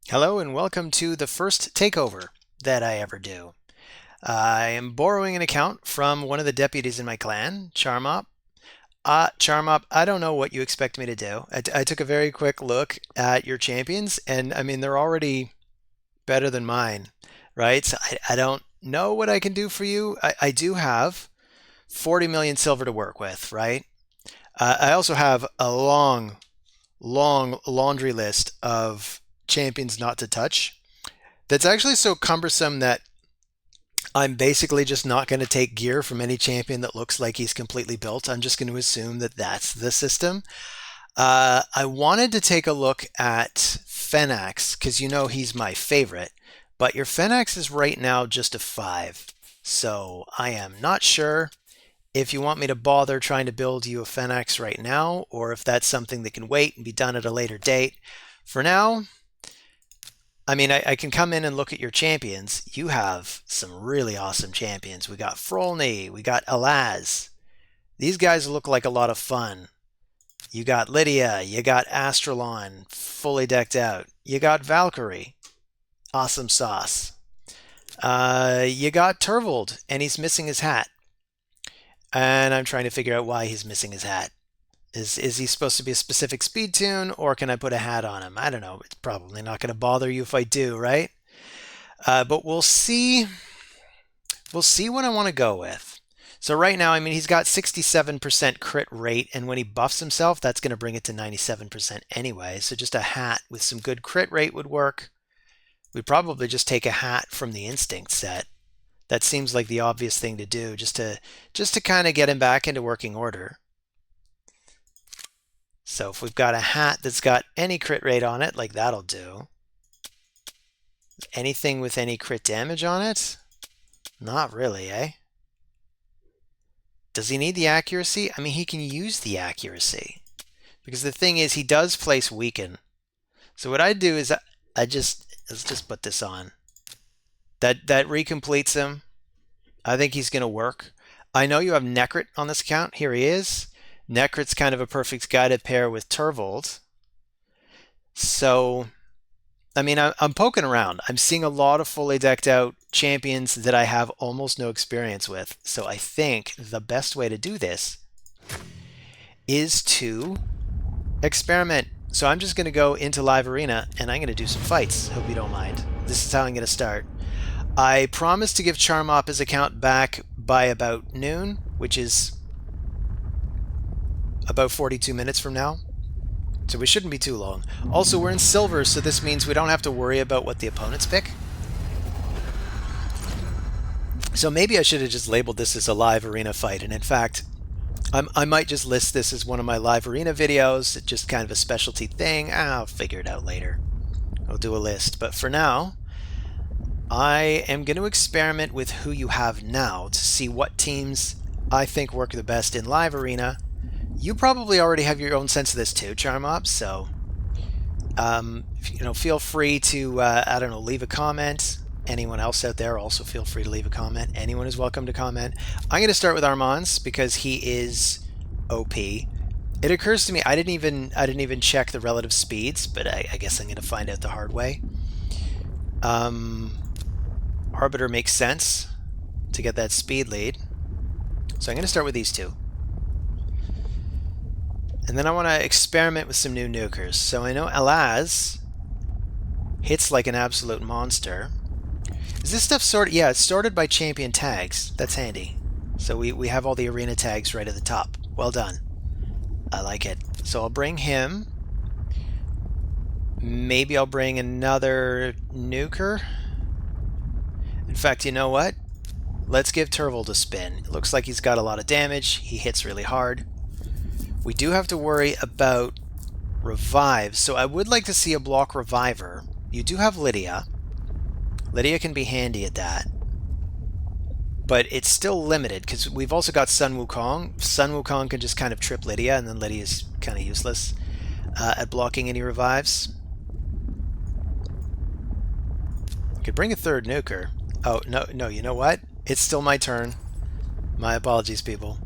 Hello and welcome to the first takeover that I ever do. I am borrowing an account from one of the deputies in my clan, Charmop. Charmop, I don't know what you expect me to do. I took a very quick look at your champions, and I mean, they're already better than mine, right? So I don't know what I can do for you. I do have 40 million silver to work with, right? I also have a long laundry list of champions not to touch. That's actually so cumbersome that I'm basically just not going to take gear from any champion that looks like he's completely built. I'm just going to assume that that's the system. I wanted to take a look at Fenax because you know he's my favorite, but your Fenax is right now just a 5. So I am not sure if you want me to bother trying to build you a Fenax right now or if that's something that can wait and be done at a later date. For now, I mean, I can come in and look at your champions. You have some really awesome champions. We got Frolny, we got Alaz. These guys look like a lot of fun. You got Lydia, you got Astralon, fully decked out. You got Valkyrie, awesome sauce. You got Turvold, and he's missing his hat. And I'm trying to figure out why he's missing his hat. Is he supposed to be a specific speed tune, or can I put a hat on him? I don't know. It's probably not going to bother you if I do, right? But we'll see. We'll see what I want to go with. So right now, I mean, he's got 67% crit rate, and when he buffs himself, that's going to bring it to 97% anyway. So just a hat with some good crit rate would work. We'd probably just take a hat from the instinct set. That seems like the obvious thing to do, just to kind of get him back into working order. So if we've got a hat that's got any crit rate on it, like that'll do. Anything with any crit damage on it? Not really, eh? Does he need the accuracy? I mean, he can use the accuracy. Because the thing is, he does place weaken. So what I do is let's just put this on. That recompletes him. I think he's going to work. I know you have Necrit on this account. Here he is. Necrit's kind of a perfect guy to pair with Turvold. So, I mean, I'm poking around. I'm seeing a lot of fully decked out champions that I have almost no experience with. So I think the best way to do this is to experiment. So I'm just going to go into Live Arena and I'm going to do some fights. Hope you don't mind. This is how I'm going to start. I promised to give Charmop his account back by about noon, which is about 42 minutes from now. So we shouldn't be too long. Also, we're in silver, so this means we don't have to worry about what the opponents pick. So maybe I should have just labeled this as a live arena fight, and in fact, I might just list this as one of my live arena videos, just kind of a specialty thing. I'll figure it out later. I'll do a list, but for now, I am going to experiment with who you have now to see what teams I think work the best in live arena. You probably already have your own sense of this too, Charmop, so feel free to, I don't know, leave a comment. Anyone else out there, also feel free to leave a comment. Anyone is welcome to comment. I'm going to start with Armand's because he is OP. It occurs to me I didn't even check the relative speeds, but I guess I'm going to find out the hard way. Arbiter makes sense to get that speed lead. So I'm going to start with these two. And then I want to experiment with some new nukers. So I know Alaz hits like an absolute monster. Is this stuff sorted? Yeah, it's sorted by champion tags. That's handy. So we have all the arena tags right at the top. Well done. I like it. So I'll bring him. Maybe I'll bring another nuker. In fact, you know what? Let's give Turvold a spin. It looks like he's got a lot of damage. He hits really hard. We do have to worry about revives, so I would like to see a block reviver. You do have Lydia. Lydia can be handy at that. But it's still limited, because we've also got Sun Wukong. Sun Wukong can just kind of trip Lydia, and then Lydia's kind of useless at blocking any revives. Could bring a third nuker. Oh, no, you know what? It's still my turn. My apologies, people.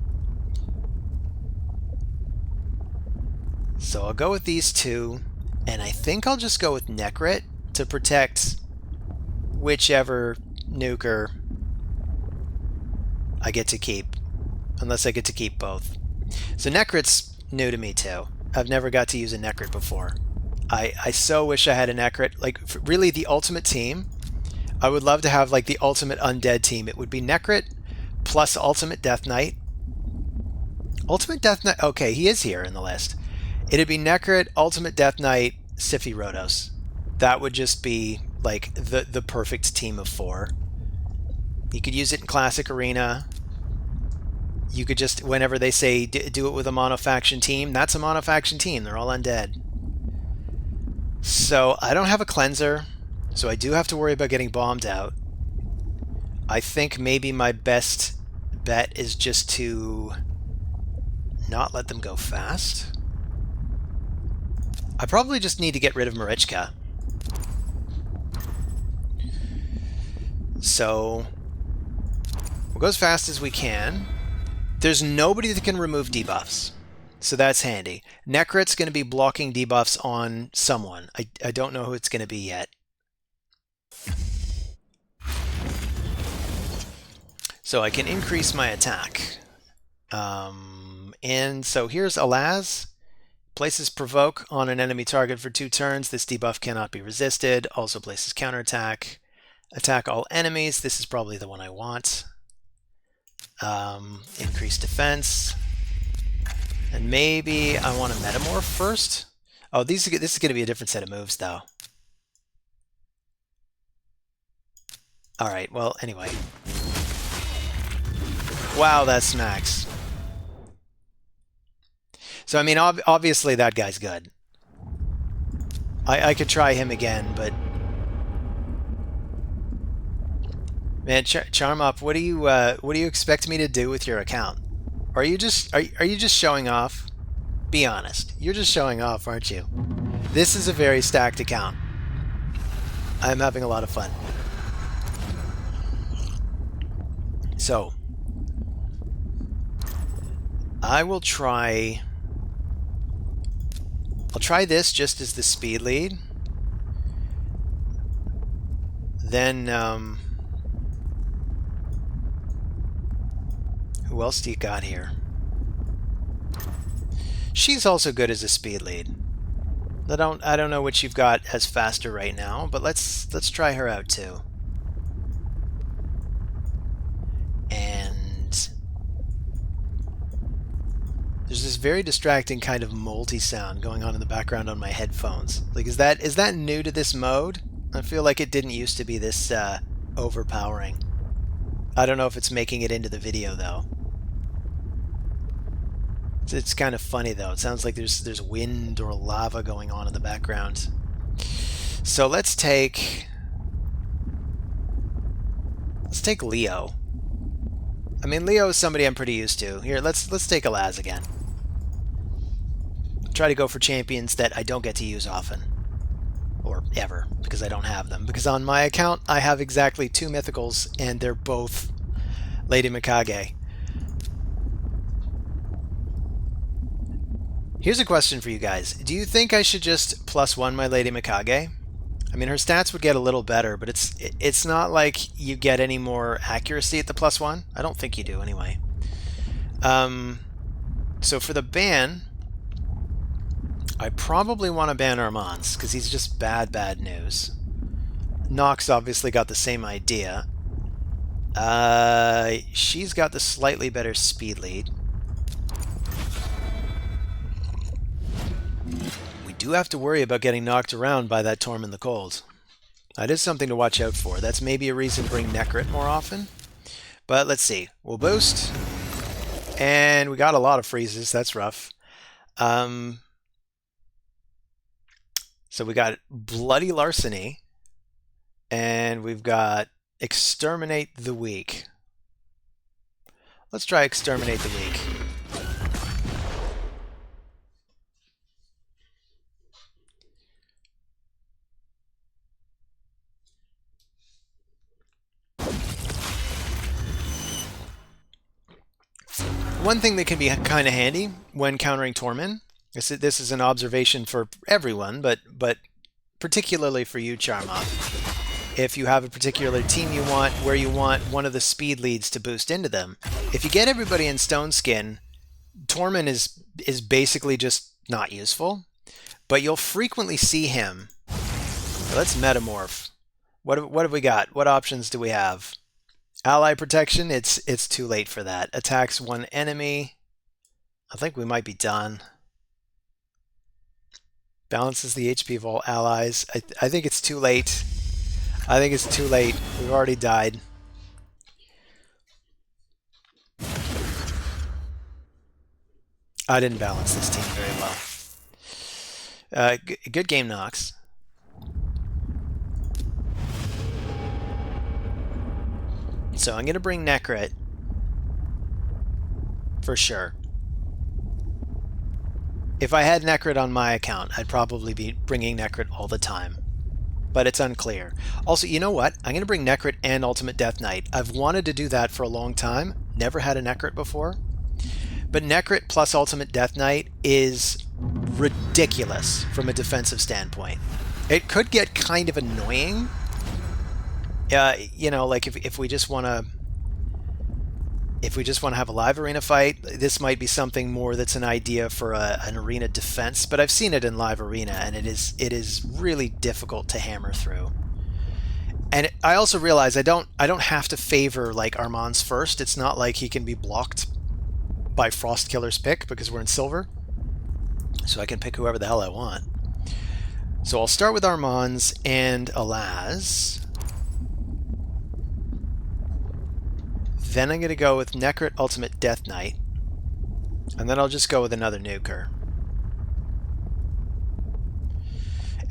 So I'll go with these two, and I think I'll just go with Necrit to protect whichever nuker I get to keep, unless I get to keep both. So Necrit's new to me too. I've never got to use a Necrit before. I so wish I had a Necrit. Like, really, the ultimate team, I would love to have like the ultimate undead team. It would be Necrit plus Ultimate Death Knight. Ultimate Death Knight, okay, he is here in the list. It'd be Necrit, Ultimate Death Knight, Siphi Rhodos. That would just be like the perfect team of 4. You could use it in Classic Arena. You could just, whenever they say do it with a mono-faction team, that's a mono-faction team. They're all undead. So I don't have a cleanser, so I do have to worry about getting bombed out. I think maybe my best bet is just to not let them go fast. I probably just need to get rid of Marichka. So we'll go as fast as we can. There's nobody that can remove debuffs, so that's handy. Necrit's going to be blocking debuffs on someone. I don't know who it's going to be yet. So I can increase my attack. And so here's Alaz. Places Provoke on an enemy target for 2 turns. This debuff cannot be resisted. Also places Counterattack. Attack all enemies. This is probably the one I want. Increase defense. And maybe I want to Metamorph first. Oh, this is going to be a different set of moves, though. Alright, well, anyway. Wow, that smacks. So, I mean, obviously that guy's good. I could try him again, but... Man, Charmop, what do you expect me to do with your account? Are you just showing off? Be honest. You're just showing off, aren't you? This is a very stacked account. I'm having a lot of fun. So, I'll try this just as the speed lead. Then, who else do you got here? She's also good as a speed lead. I don't know what you've got as faster right now, but let's try her out too. And there's this very distracting kind of moldy sound going on in the background on my headphones. Like, is that new to this mode? I feel like it didn't used to be this overpowering. I don't know if it's making it into the video though. It's kind of funny though. It sounds like there's wind or lava going on in the background. So let's take Leo. I mean, Leo is somebody I'm pretty used to. Here, let's take Alaz again. Try to go for champions that I don't get to use often. Or ever, because I don't have them. Because on my account, I have exactly 2 mythicals, and they're both Lady Mikage. Here's a question for you guys. Do you think I should just +1 my Lady Mikage? I mean, her stats would get a little better, but it's not like you get any more accuracy at the +1. I don't think you do, anyway. So for the ban, I probably want to ban Armand's, because he's just bad news. Nox obviously got the same idea. She's got the slightly better speed lead. We do have to worry about getting knocked around by that Torm in the Cold. That is something to watch out for. That's maybe a reason to bring Necrit more often. But let's see. We'll boost. And we got a lot of freezes. That's rough. So we got Bloody Larceny. And we've got Exterminate the Weak. Let's try Exterminate the Weak. One thing that can be kind of handy when countering Torment, this is an observation for everyone, but particularly for you, Charmop. If you have a particular team you want, where you want one of the speed leads to boost into them, if you get everybody in Stone Skin, Tormund is basically just not useful. But you'll frequently see him. So let's metamorph. What have we got? What options do we have? Ally protection, it's too late for that. Attacks one enemy. I think we might be done. Balances the HP of all allies. I think it's too late. I think it's too late. We've already died. I didn't balance this team very well. Good game, Nox. So I'm going to bring Necrit for sure. If I had Necrit on my account, I'd probably be bringing Necrit all the time. But it's unclear. Also, you know what? I'm going to bring Necrit and Ultimate Death Knight. I've wanted to do that for a long time. Never had a Necrit before. But Necrit plus Ultimate Death Knight is ridiculous from a defensive standpoint. It could get kind of annoying. You know, like if we just want to have a live arena fight, this might be something more that's an idea for an arena defense. But I've seen it in live arena, and it is really difficult to hammer through. And I also realize I don't have to favor like Armand's first. It's not like he can be blocked by Frostkiller's pick because we're in silver. So I can pick whoever the hell I want. So I'll start with Armand's and Alaz. Then I'm going to go with Necrit Ultimate Death Knight. And then I'll just go with another nuker.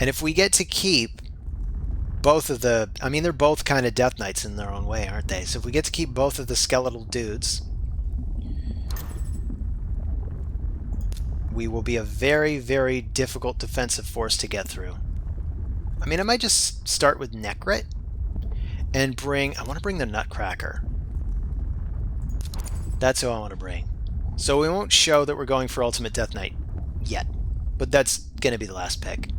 And if we get to keep both of the... I mean, they're both kind of Death Knights in their own way, aren't they? So if we get to keep both of the skeletal dudes, we will be a very, very difficult defensive force to get through. I mean, I might just start with Necrit and bring... I want to bring the Nutcracker. That's who I want to bring. So we won't show that we're going for Ultimate Death Knight yet. But that's going to be the last pick.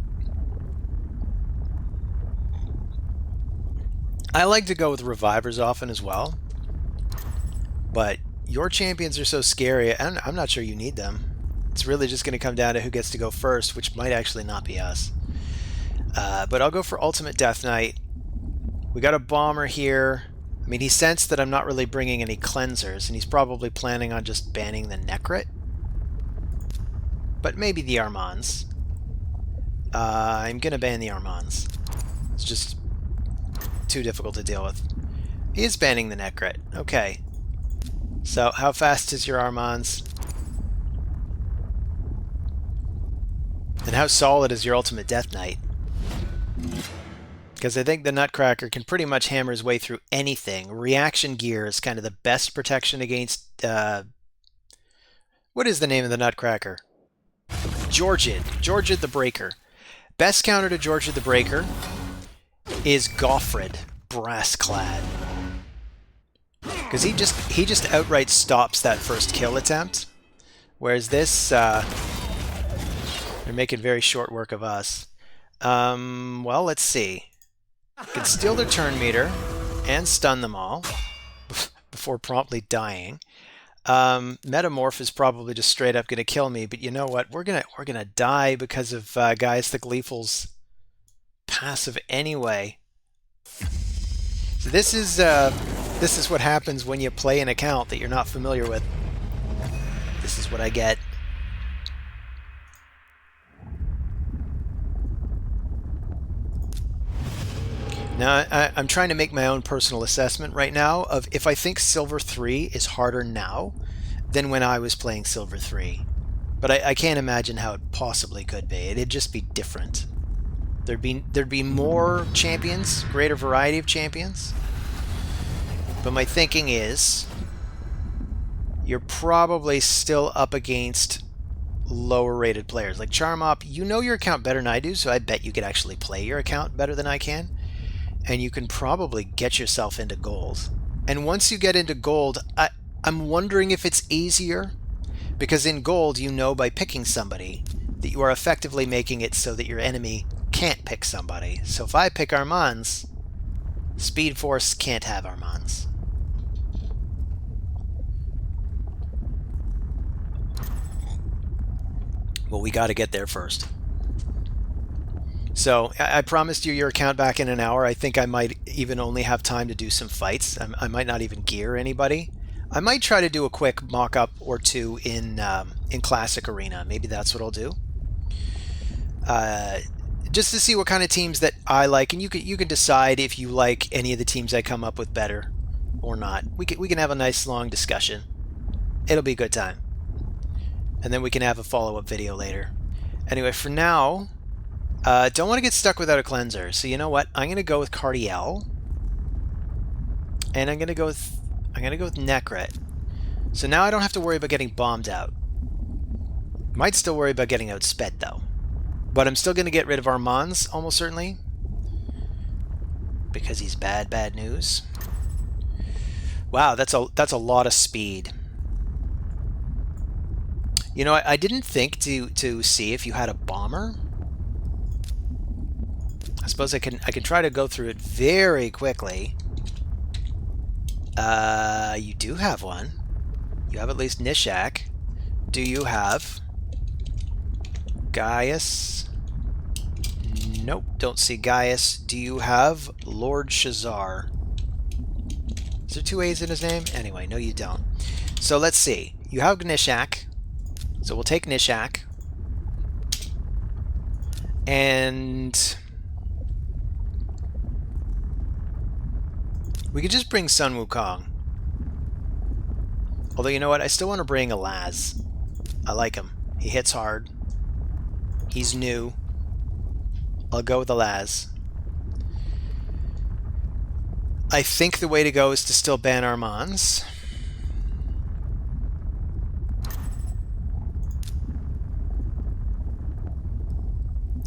I like to go with Revivers often as well. But your champions are so scary, and I'm not sure you need them. It's really just going to come down to who gets to go first, which might actually not be us. But I'll go for Ultimate Death Knight. We got a Bomber here. I mean, he sensed that I'm not really bringing any cleansers, and he's probably planning on just banning the Necrit. But maybe the Armands. I'm going to ban the Armands. It's just too difficult to deal with. He is banning the Necrit. Okay. So, how fast is your Armands? And how solid is your Ultimate Death Knight? Because I think the Nutcracker can pretty much hammer his way through anything. Reaction Gear is kind of the best protection against... what is the name of the Nutcracker? Georgid. Georgid the Breaker. Best counter to Georgid the Breaker is Goffred, Brassclad. Because he just outright stops that first kill attempt. Whereas this... they're making very short work of us. Well, let's see. Can steal their turn meter and stun them all before promptly dying. Metamorph is probably just straight up going to kill me, but you know what? We're gonna die because of Gaius the Gleeful's passive anyway. So this is what happens when you play an account that you're not familiar with. This is what I get. Now, I'm trying to make my own personal assessment right now of if I think Silver 3 is harder now than when I was playing Silver 3. But I can't imagine how it possibly could be. It'd just be different. There'd be more champions, greater variety of champions. But my thinking is you're probably still up against lower rated players. Like Charmop, you know your account better than I do, so I bet you could actually play your account better than I can. And you can probably get yourself into gold. And once you get into gold, I'm wondering if it's easier. Because in gold, you know by picking somebody that you are effectively making it so that your enemy can't pick somebody. So if I pick Armands, Speed Force can't have Armands. Well, we got to get there first. So I promised you your account back in an hour. I think I might even only have time to do some fights. I might not even gear anybody. I might try to do a quick mock-up or two in Classic Arena. Maybe that's what I'll do. Just to see what kind of teams that I like, and you can decide if you like any of the teams I come up with better or not. We can have a nice long discussion. It'll be a good time. And then we can have a follow-up video later. Anyway, for now, don't want to get stuck without a cleanser. So you know what? I'm going to go with Cardiel, and I'm going to go with Necrit. So now I don't have to worry about getting bombed out. Might still worry about getting outsped though. But I'm still going to get rid of Armands almost certainly, because he's bad news. Wow, that's a lot of speed. You know, I didn't think to see if you had a bomber. I suppose I can try to go through it very quickly. You do have one. You have at least Nishak. Do you have Gaius? Nope, don't see Gaius. Do you have Lord Shazar? Is there two A's in his name? Anyway, no you don't. So let's see. You have Nishak. So we'll take Nishak. And we could just bring Sun Wukong. Although, you know what? I still want to bring a Laz. I like him. He hits hard. He's new. I'll go with the Laz. I think the way to go is to still ban Armands.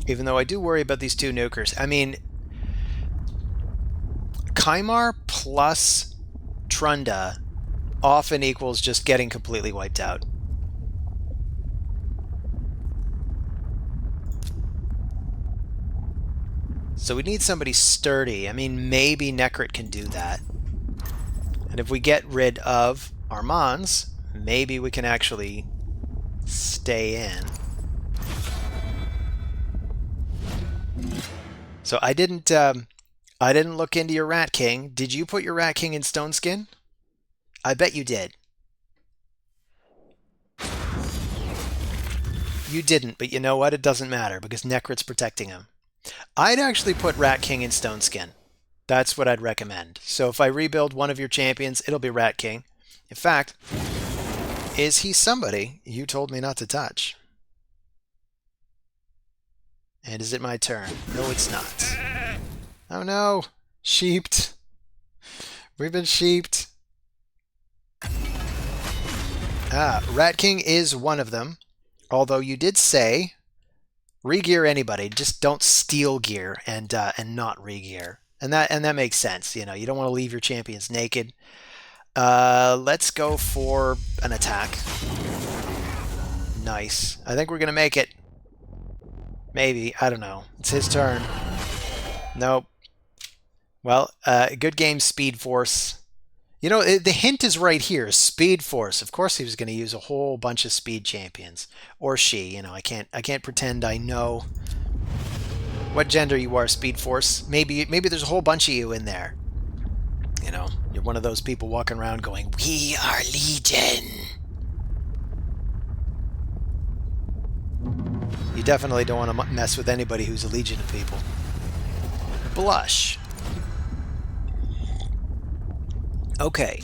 Even though I do worry about these two nukers. I mean, Kymar plus Trunda often equals just getting completely wiped out. So we need somebody sturdy. I mean, maybe Necrit can do that. And if we get rid of Armands, maybe we can actually stay in. So I didn't look into your Rat King. Did you put your Rat King in Stone Skin? I bet you did. You didn't, but you know what? It doesn't matter because Necrit's protecting him. I'd actually put Rat King in Stone Skin. That's what I'd recommend. So if I rebuild one of your champions, it'll be Rat King. In fact, is he somebody you told me not to touch? And is it my turn? No, it's not. Oh no! Sheeped. We've been sheeped. Rat King is one of them. Although you did say, re-gear anybody. Just don't steal gear and not re-gear. And that makes sense. You know, you don't want to leave your champions naked. Let's go for an attack. Nice. I think we're gonna make it. Maybe. I don't know. It's his turn. Nope. Well, good game, Speed Force. You know, the hint is right here. Speed Force. Of course, he was going to use a whole bunch of speed champions, or she. You know, I can't pretend I know what gender you are, Speed Force. Maybe there's a whole bunch of you in there. You know, you're one of those people walking around going, "We are Legion." You definitely don't want to mess with anybody who's a legion of people. Blush. Okay.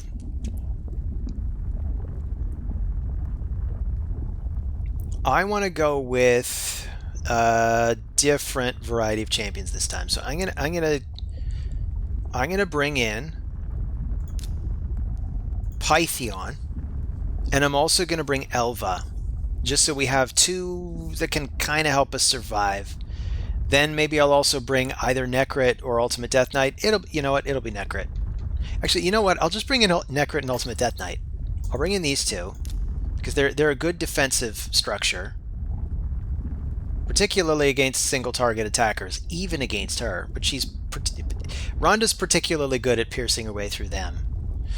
I want to go with a different variety of champions this time. So I'm gonna bring in Pythion, and I'm also gonna bring Elva, just so we have two that can kind of help us survive. Then maybe I'll also bring either Necrit or Ultimate Death Knight. You know what? It'll be Necrit. Actually, you know what? I'll just bring in Necrit and Ultimate Death Knight. I'll bring in these two because they're a good defensive structure. particularly against single target attackers, even against her. But Rhonda's particularly good at piercing her way through them.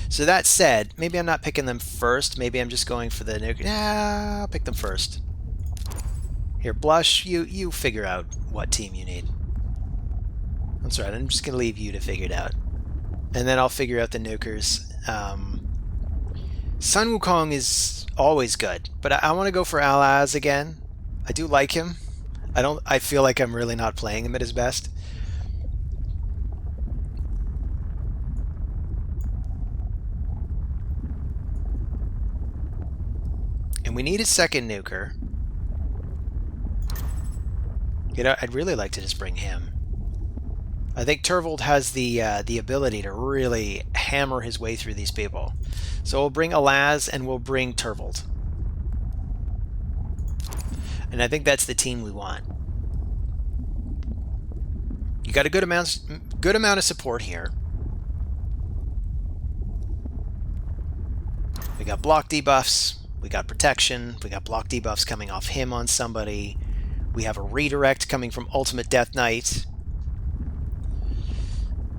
So that said, maybe I'm not picking them first. Maybe I'm just going for the nuke. Yeah, I'll pick them first. Here, Blush, you figure out what team you need. That's right, I'm just going to leave you to figure it out. And then I'll figure out the nukers. Sun Wukong is always good, but I want to go for Alaz again. I do like him. I feel like I'm really not playing him at his best. And we need a second nuker. You know, I'd really like to just bring him. I think Turvold has the ability to really hammer his way through these people. So we'll bring Alaz and we'll bring Turvold. And I think that's the team we want. You got a good amount of support here. We got block debuffs, we got protection, we got block debuffs coming off him on somebody. We have a redirect coming from Ultimate Death Knight.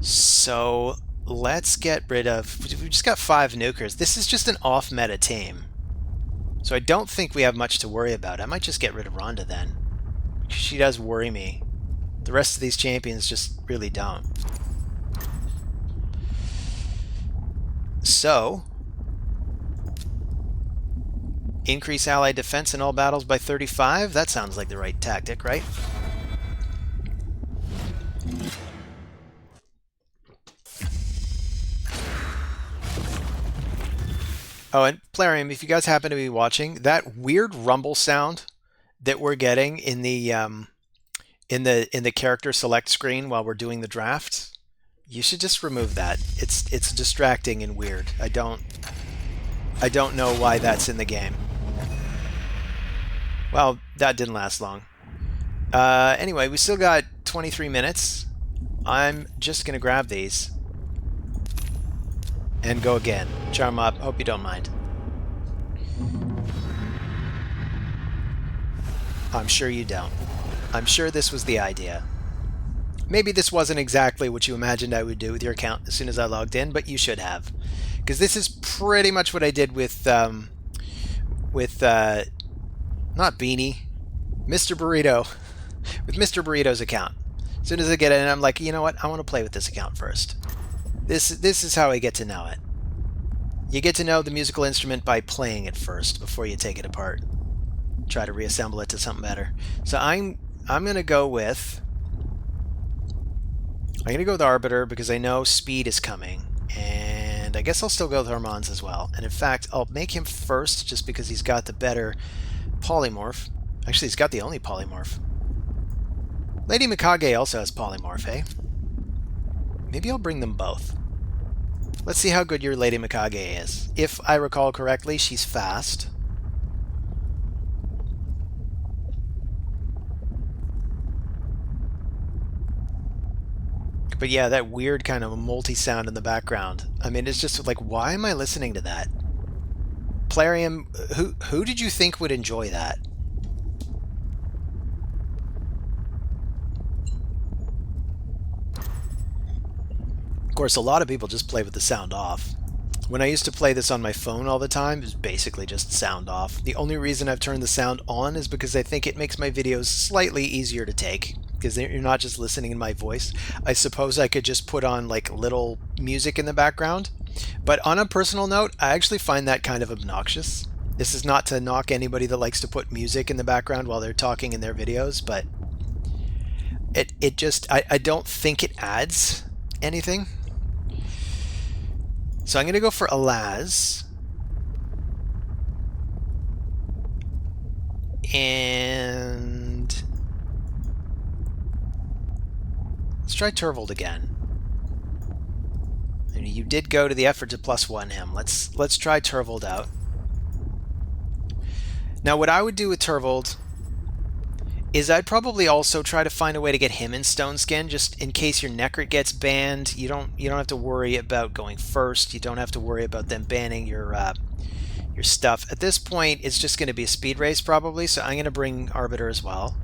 So let's get rid of... We've just got 5 nukers. This is just an off-meta team. So I don't think we have much to worry about. I might just get rid of Rhonda then. She does worry me. The rest of these champions just really don't. So... increase allied defense in all battles by 35? That sounds like the right tactic, right? Oh, and Plarium, if you guys happen to be watching, that weird rumble sound that we're getting in the character select screen while we're doing the draft, you should just remove that. It's distracting and weird. I don't know why that's in the game. Well, that didn't last long. Anyway, we still got 23 minutes. I'm just going to grab these and go again. Charmop, hope you don't mind. I'm sure you don't. I'm sure this was the idea. Maybe this wasn't exactly what you imagined I would do with your account as soon as I logged in, but you should have. Because this is pretty much what I did with not Beanie, Mr. Burrito, with Mr. Burrito's account. As soon as I get in, I'm like, you know what? I want to play with this account first. This is how I get to know it. You get to know the musical instrument by playing it first before you take it apart. Try to reassemble it to something better. So I'm gonna go with Arbiter because I know speed is coming, and I guess I'll still go with Hormones as well. And in fact, I'll make him first just because he's got the better polymorph. Actually, he's got the only polymorph. Lady Mikage also has polymorph, eh? Maybe I'll bring them both. Let's see how good your Lady Mikage is. If I recall correctly, she's fast. But yeah, that weird kind of multi-sound in the background. I mean, it's just like, why am I listening to that? Plarium, who did you think would enjoy that? Of course, a lot of people just play with the sound off. When I used to play this on my phone all the time, it was basically just sound off. The only reason I've turned the sound on is because I think it makes my videos slightly easier to take, because you're not just listening in my voice. I suppose I could just put on like little music in the background. But on a personal note, I actually find that kind of obnoxious. This is not to knock anybody that likes to put music in the background while they're talking in their videos, but it just, I don't think it adds anything. So I'm going to go for Alaz. And let's try Turvold again. And you did go to the effort to +1 him. Let's try Turvold out. Now what I would do with Turvold is I'd probably also try to find a way to get him in Stone Skin, just in case your Necrit gets banned. You don't have to worry about going first. You don't have to worry about them banning your stuff. At this point, it's just going to be a speed race probably, so I'm going to bring Arbiter as well.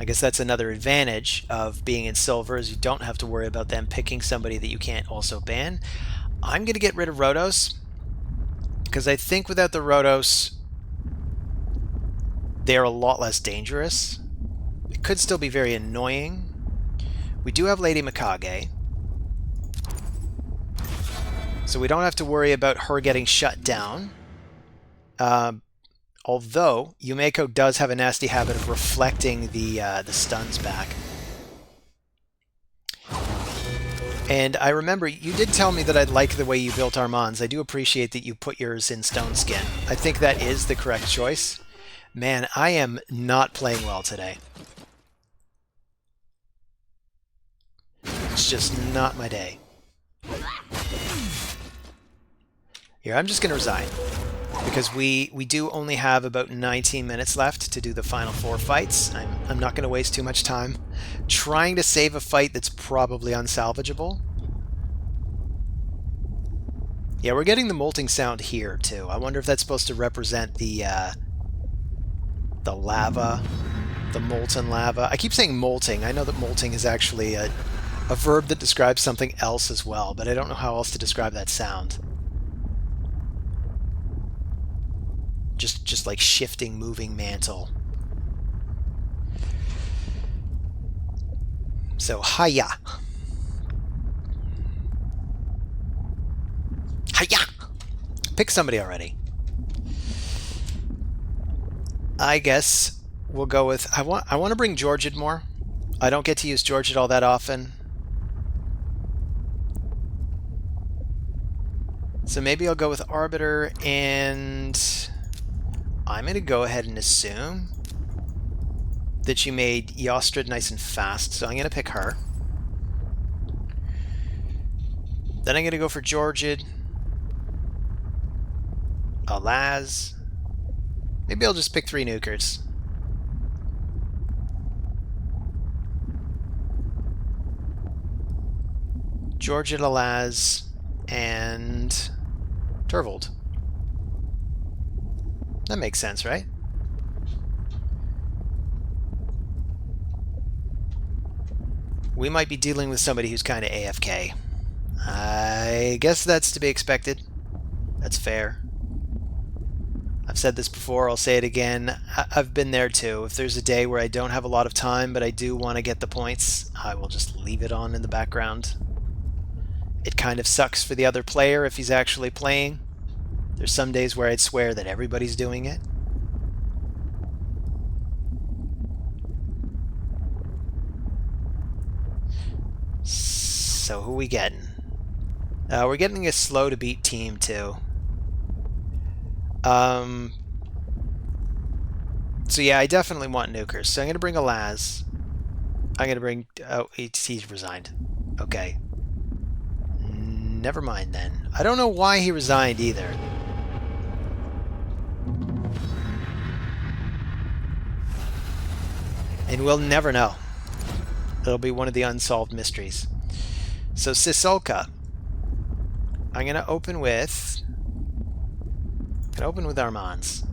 I guess that's another advantage of being in silver, is you don't have to worry about them picking somebody that you can't also ban. I'm going to get rid of Rotos, because I think without the Rotos, they're a lot less dangerous. It could still be very annoying. We do have Lady Mikage, so we don't have to worry about her getting shut down. Although Yumeko does have a nasty habit of reflecting the stuns back. And I remember you did tell me that I'd like the way you built Armands. I do appreciate that you put yours in stone skin. I think that is the correct choice. Man, I am not playing well today. It's just not my day. Here, I'm just going to resign. Because we do only have about 19 minutes left to do the final 4 fights. I'm not going to waste too much time trying to save a fight that's probably unsalvageable. Yeah, we're getting the molting sound here, too. I wonder if that's supposed to represent the lava, the molten lava. I keep saying molting. I know that molting is actually a verb that describes something else as well, but I don't know how else to describe that sound. Just like shifting, moving mantle. So, hiya. Hiya! Pick somebody already. I guess we'll go with... I want to bring Georgid more. I don't get to use Georgid all that often. So maybe I'll go with Arbiter, and I'm going to go ahead and assume that she made Yostrid nice and fast, so I'm going to pick her. Then I'm going to go for Georgid. Alaz. Maybe I'll just pick 3 nukers. Georgid, Alaz, and Turvold. That makes sense, right? We might be dealing with somebody who's kind of AFK. I guess that's to be expected. That's fair. I've said this before, I'll say it again. I've been there too. If there's a day where I don't have a lot of time, but I do want to get the points, I will just leave it on in the background. It kind of sucks for the other player if he's actually playing. There's some days where I'd swear that everybody's doing it. So who are we getting? We're getting a slow to beat team too. So yeah, I definitely want nukers. So I'm going to bring Alaz. I'm going to bring... Oh, he's resigned. Okay. Never mind then. I don't know why he resigned either. And we'll never know. It'll be one of the unsolved mysteries. So Sisolka. I'm going to open with... Armands.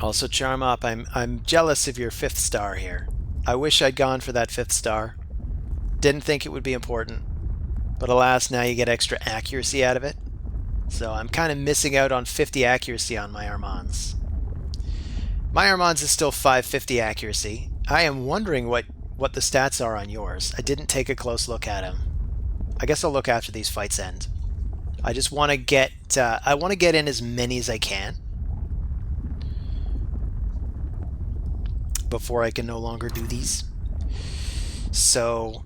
Also, Charmop, I'm jealous of your 5th star here. I wish I'd gone for that 5th star. Didn't think it would be important. But alas, now you get extra accuracy out of it. So I'm kind of missing out on 50 accuracy on my Armands. My Armands is still 550 accuracy. I am wondering what the stats are on yours. I didn't take a close look at him. I guess I'll look after these fights end. I just want to get in as many as I can before I can no longer do these. So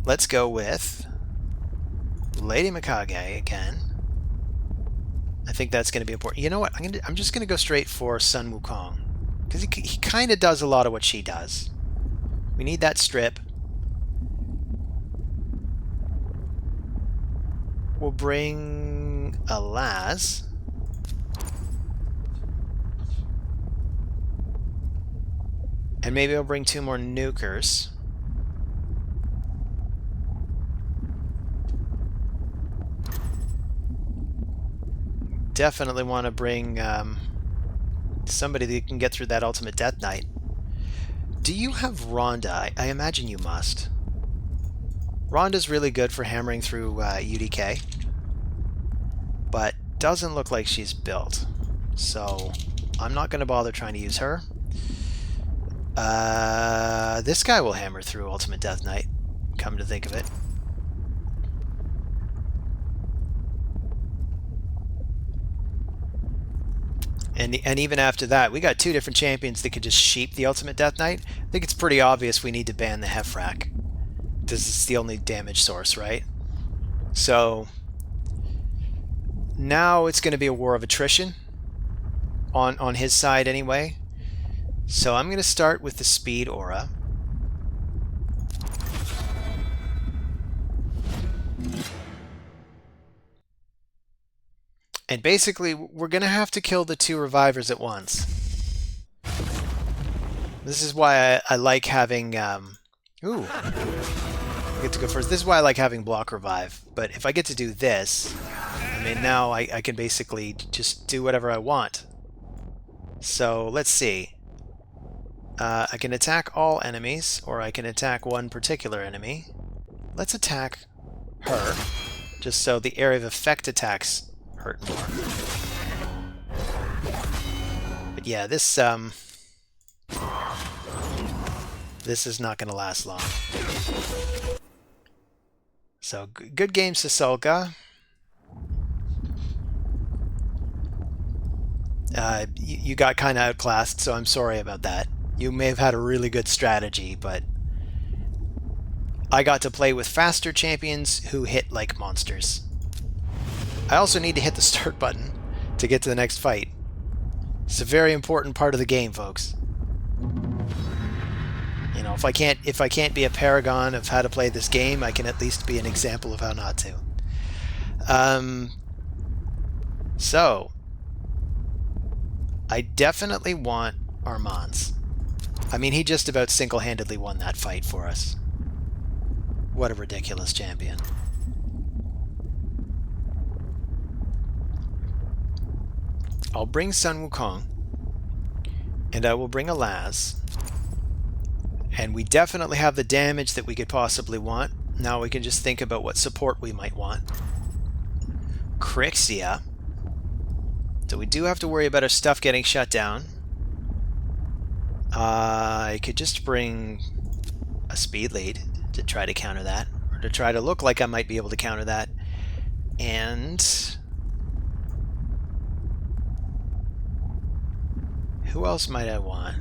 let's go with Lady Mikage again. I think that's going to be important. You know what? I'm just going to go straight for Sun Wukong, because he kind of does a lot of what she does. We need that strip. We'll bring Alaz. And maybe I'll bring 2 more nukers. Definitely want to bring somebody that can get through that ultimate Death Knight. Do you have Rhonda? I imagine you must. Rhonda's really good for hammering through UDK, but doesn't look like she's built. So I'm not going to bother trying to use her. This guy will hammer through Ultimate Death Knight, come to think of it. And even after that, we got two different champions that could just sheep the Ultimate Death Knight. I think it's pretty obvious we need to ban the Hefrak. This is the only damage source, right? So now it's going to be a war of attrition on his side anyway. So I'm going to start with the Speed Aura. And basically, we're going to have to kill the two revivers at once. This is why I like having... Ooh. I get to go first. This is why I like having block revive. But if I get to do this, I mean, now I can basically just do whatever I want. So, let's see. I can attack all enemies, or I can attack one particular enemy. Let's attack her, just so the area of effect attacks hurt more. But yeah, this is not going to last long. So, good game, Sisolka. You got kind of outclassed, so I'm sorry about that. You may have had a really good strategy, but I got to play with faster champions who hit like monsters. I also need to hit the start button to get to the next fight. It's a very important part of the game, folks. You know, if I can't be a paragon of how to play this game, I can at least be an example of how not to. So I definitely want Armand's. I mean, he just about single-handedly won that fight for us. What a ridiculous champion. I'll bring Sun Wukong, and I will bring a Laz. And we definitely have the damage that we could possibly want. Now we can just think about what support we might want. Crixia. So we do have to worry about our stuff getting shut down. I could just bring a speed lead to try to counter that, or to try to look like I might be able to counter that. And who else might I want?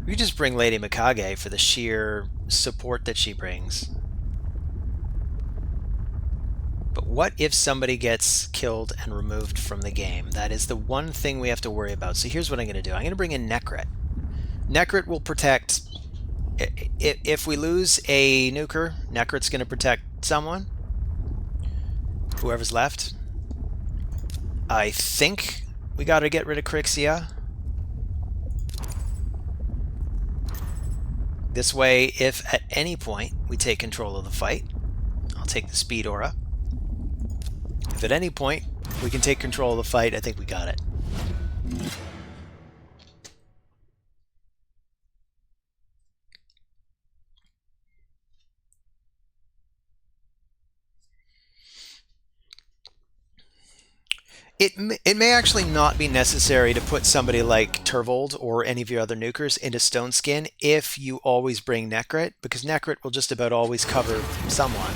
We could just bring Lady Mikage for the sheer support that she brings. But what if somebody gets killed and removed from the game? That is the one thing we have to worry about. So here's what I'm going to do. I'm going to bring in Nekrit. Nekrit will protect... If we lose a nuker, Nekrit's going to protect someone. Whoever's left. I think we got to get rid of Crixia. This way, if at any point we take control of the fight, I'll take the Speed Aura. If at any point we can take control of the fight, I think we got it. It may actually not be necessary to put somebody like Turvold or any of your other nukers into Stone Skin if you always bring Nekrit, because Nekrit will just about always cover someone.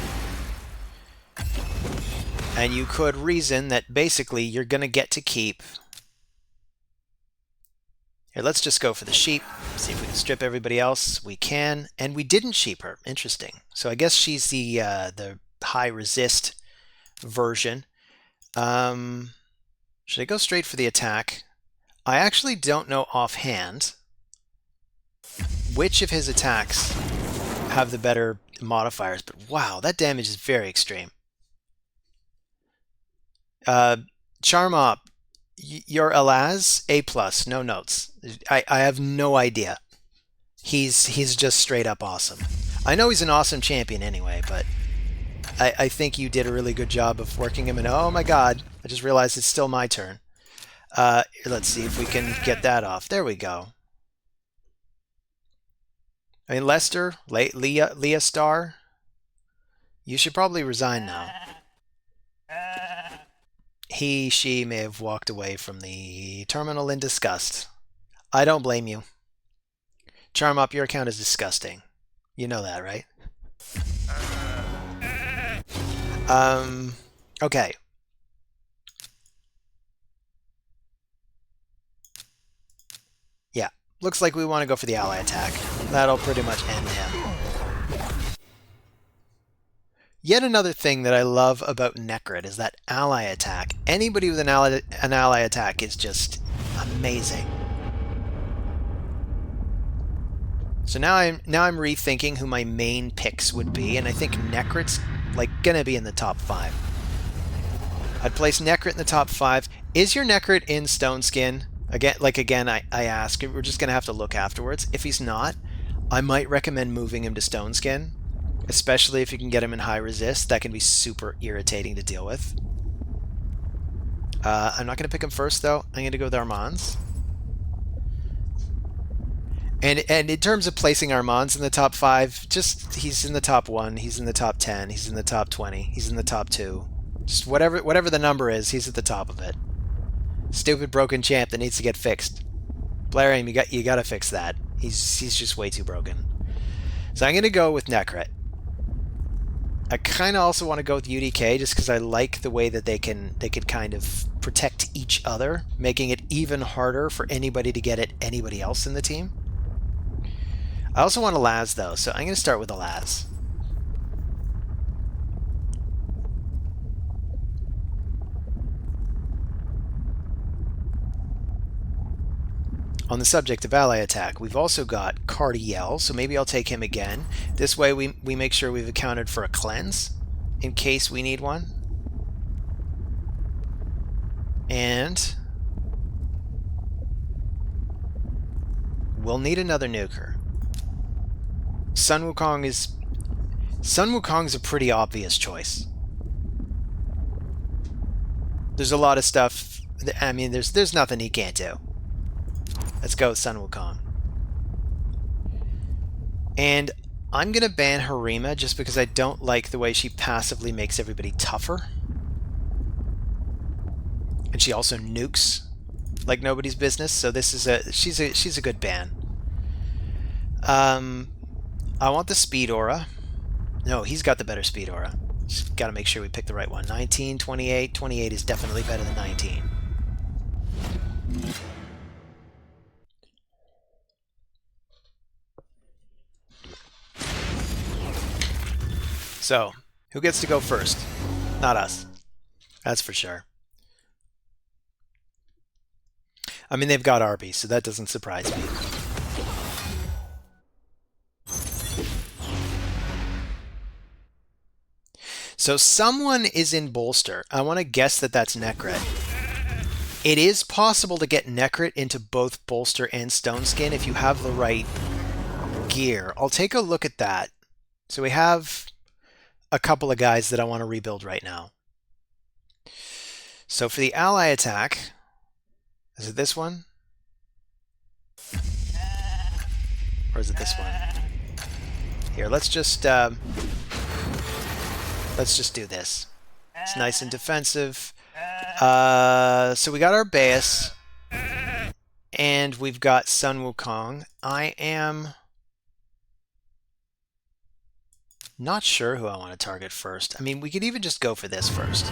And you could reason that basically you're going to get to keep... Here, let's just go for the sheep, see if we can strip everybody else. We can, and we didn't sheep her. Interesting. So I guess she's the high resist version. Should I go straight for the attack? I actually don't know offhand which of his attacks have the better modifiers, but wow, that damage is very extreme. Charmop, your Alaz, A+, no notes. I have no idea. He's just straight up awesome. I know he's an awesome champion anyway, but I think you did a really good job of working him, and oh my god, I just realized it's still my turn. Let's see if we can get that off. There we go. I mean, Lester, Leah Star, you should probably resign now. She may have walked away from the terminal in disgust. I don't blame you. Charmop, your account is disgusting. You know that, right? Okay. Yeah, looks like we want to go for the ally attack. That'll pretty much end him. Yet another thing that I love about Necrit is that ally attack. Anybody with an ally attack is just amazing. So now I'm rethinking who my main picks would be, and I think Necrit's like gonna be in the top 5. I'd place Necrit in the top 5. Is your Necrit in Stone Skin? Again, I ask. We're just gonna have to look afterwards. If he's not, I might recommend moving him to Stone Skin, especially if you can get him in high resist. That can be super irritating to deal with. I'm not gonna pick him first though. I'm gonna go with Armands. And in terms of placing Armands in the top 5, just he's in the top 1, he's in the top 10, he's in the top 20, he's in the top 2. Just whatever the number is, he's at the top of it. Stupid broken champ that needs to get fixed. Blarium, you gotta fix that. He's just way too broken. So I'm gonna go with Necrit. I kind of also want to go with UDK just because I like the way that they can kind of protect each other, making it even harder for anybody to get at anybody else in the team. I also want a Laz though, so I'm going to start with a Laz. On the subject of ally attack, we've also got Cardiel, so maybe I'll take him again. This way we make sure we've accounted for a cleanse in case we need one. And we'll need another nuker. Sun Wukong's a pretty obvious choice. There's a lot of stuff. I mean, there's nothing he can't do. Let's go with Sun Wukong. And I'm gonna ban Harima just because I don't like the way she passively makes everybody tougher. And she also nukes like nobody's business. So this is she's a good ban. I want the speed aura. No, he's got the better speed aura. Just got to make sure we pick the right one. 19, 28. 28 is definitely better than 19. So, who gets to go first? Not us. That's for sure. I mean, they've got Arby, so that doesn't surprise me. So someone is in Bolster. I want to guess that that's Necrit. It is possible to get Necrit into both Bolster and Stone Skin if you have the right gear. I'll take a look at that. So we have a couple of guys that I want to rebuild right now. So for the ally attack, is it this one? Or is it this one? Here, let's just do this. It's nice and defensive. So we got our base, and we've got Sun Wukong. I am not sure who I want to target first. I mean, we could even just go for this first.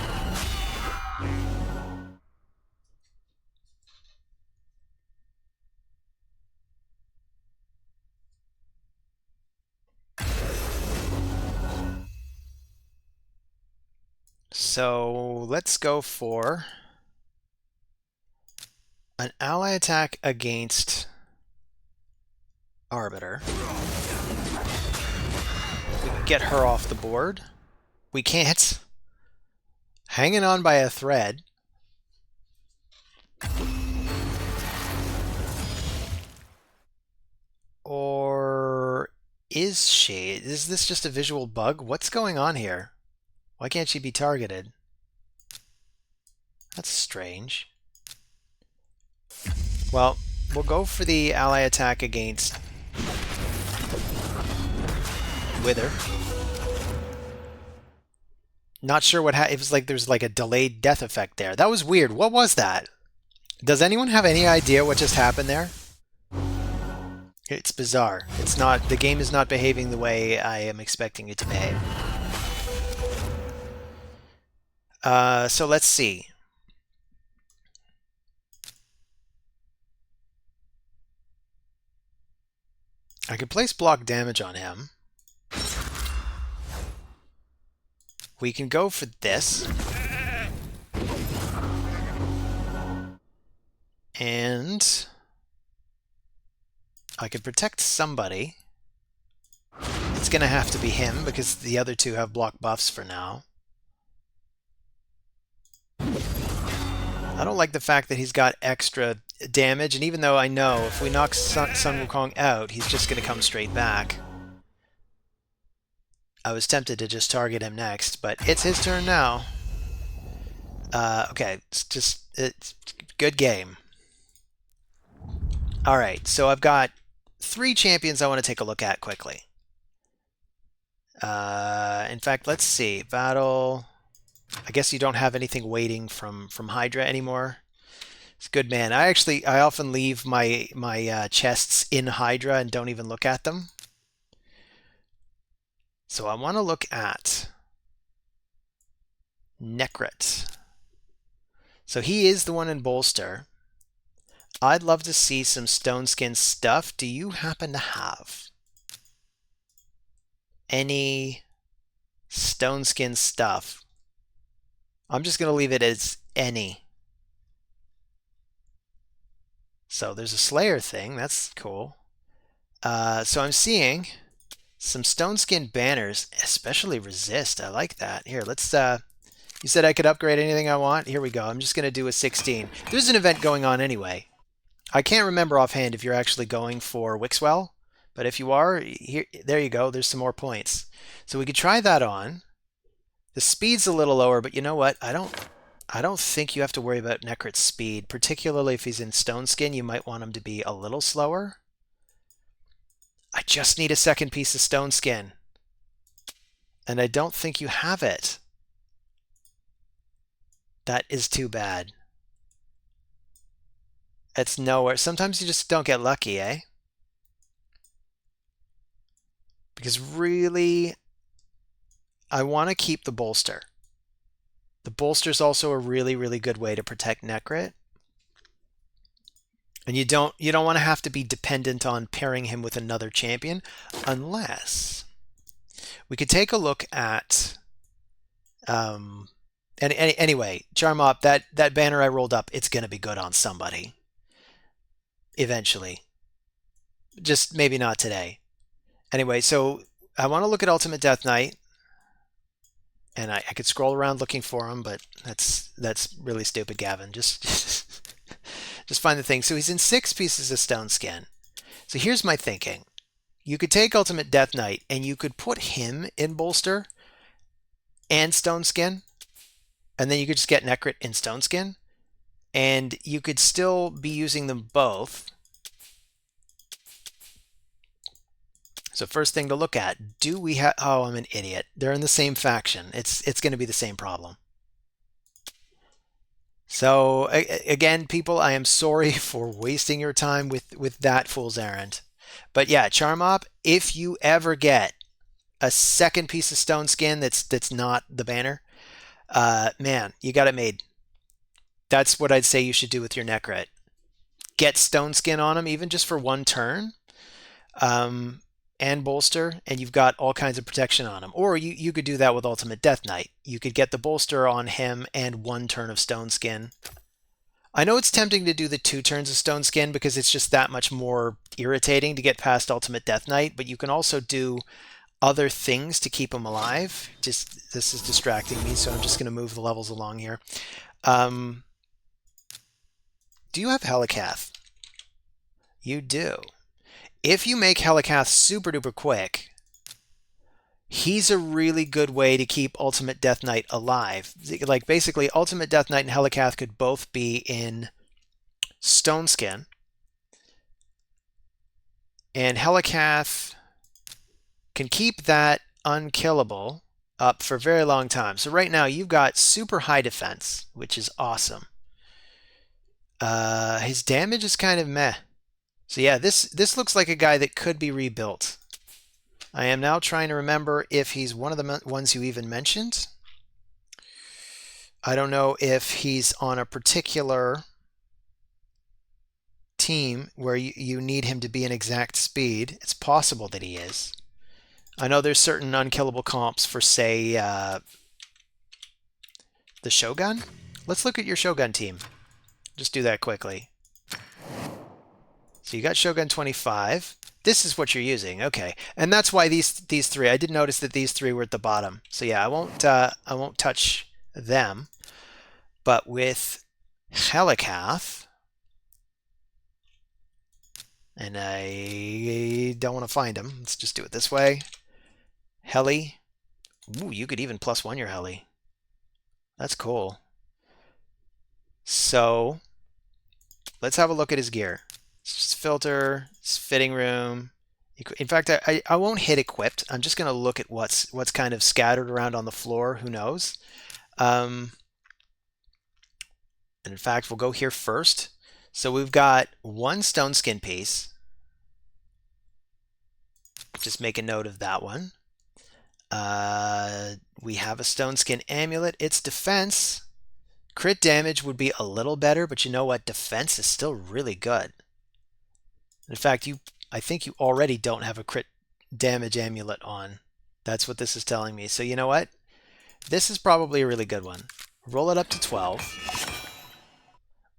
So let's go for an ally attack against Arbiter. We can get her off the board. We can't. Hanging on by a thread. Or is she? Is this just a visual bug? What's going on here? Why can't she be targeted? That's strange. Well, we'll go for the ally attack against Wither. Not sure what it was like. There's like a delayed death effect there. That was weird. What was that? Does anyone have any idea what just happened there? It's bizarre. It's not. The game is not behaving the way I am expecting it to behave. So let's see. I could place block damage on him. We can go for this. And I could protect somebody. It's going to have to be him because the other two have block buffs for now. I don't like the fact that he's got extra damage, and even though I know if we knock Sun Wukong out, he's just going to come straight back. I was tempted to just target him next, but it's his turn now. Okay, it's good game. All right, so I've got 3 champions I want to take a look at quickly. In fact, let's see. Battle. I guess you don't have anything waiting from Hydra anymore. It's good, man. I often leave my chests in Hydra and don't even look at them. So I want to look at Necrit. So he is the one in Bolster. I'd love to see some Stone Skin stuff. Do you happen to have any Stone Skin stuff? I'm just going to leave it as any. So there's a Slayer thing. That's cool. So I'm seeing some Stone Skin banners, especially Resist. I like that. Here, let's... you said I could upgrade anything I want? Here we go. I'm just going to do a 16. There's an event going on anyway. I can't remember offhand if you're actually going for Wixwell, but if you are, there you go. There's some more points. So we could try that on. The speed's a little lower, but you know what? I don't think you have to worry about Necrit's speed, particularly if he's in Stone Skin. You might want him to be a little slower. I just need a second piece of Stone Skin, and I don't think you have it. That is too bad. It's nowhere. Sometimes you just don't get lucky, eh? Because really, I want to keep the Bolster. The Bolster is also a really, really good way to protect Necrit. And you don't want to have to be dependent on pairing him with another champion, unless we could take a look at anyway, Charmop, that banner I rolled up, it's going to be good on somebody eventually. Just maybe not today. Anyway, so I want to look at Ultimate Death Knight, and I could scroll around looking for him, but that's really stupid, Gavin. Just find the thing. So he's in 6 pieces of Stone Skin. So here's my thinking. You could take Ultimate Death Knight, and you could put him in Bolster and Stone Skin, and then you could just get Necrit in Stone Skin, and you could still be using them both. So first thing to look at, do we have... Oh, I'm an idiot. They're in the same faction. It's going to be the same problem. So again, people, I am sorry for wasting your time with that fool's errand. But yeah, Charmop, if you ever get a second piece of Stone Skin that's not the banner, man, you got it made. That's what I'd say you should do with your Necrit. Get Stone Skin on him, even just for 1 turn. And Bolster, and you've got all kinds of protection on him. Or you could do that with Ultimate Death Knight. You could get the Bolster on him and 1 turn of Stone Skin. I know it's tempting to do the 2 turns of Stone Skin because it's just that much more irritating to get past Ultimate Death Knight, but you can also do other things to keep him alive. This is distracting me, so I'm just going to move the levels along here. Do you have Helicath? You do. If you make Helicath super duper quick, He's a really good way to keep Ultimate Death Knight alive. Like basically, Ultimate Death Knight and Helicath could both be in Stone Skin, and Helicath can keep that unkillable up for a very long time. So right now you've got super high defense, which is awesome. His damage is kind of meh. So yeah, this looks like a guy that could be rebuilt. I am now trying to remember if he's one of the ones you even mentioned. I don't know if he's on a particular team where you need him to be an exact speed. It's possible that he is. I know there's certain unkillable comps for, say, the Shogun. Let's look at your Shogun team. Just do that quickly. So you got Shogun 25. This is what you're using, okay? And that's why these three. I did notice that these three were at the bottom. So yeah, I won't touch them. But with Helicath, and I don't want to find him. Let's just do it this way. Heli. Ooh, you could even +1 your Heli. That's cool. So let's have a look at his gear. It's just filter, it's fitting room. In fact, I won't hit equipped. I'm just going to look at what's kind of scattered around on the floor. Who knows? And in fact, we'll go here first. So we've got one stone skin piece. Just make a note of that one. We have a stone skin amulet. Its defense, crit damage would be a little better, but you know what? Defense is still really good. In fact, I think you already don't have a crit damage amulet on. That's what this is telling me. So you know what? This is probably a really good one. Roll it up to 12.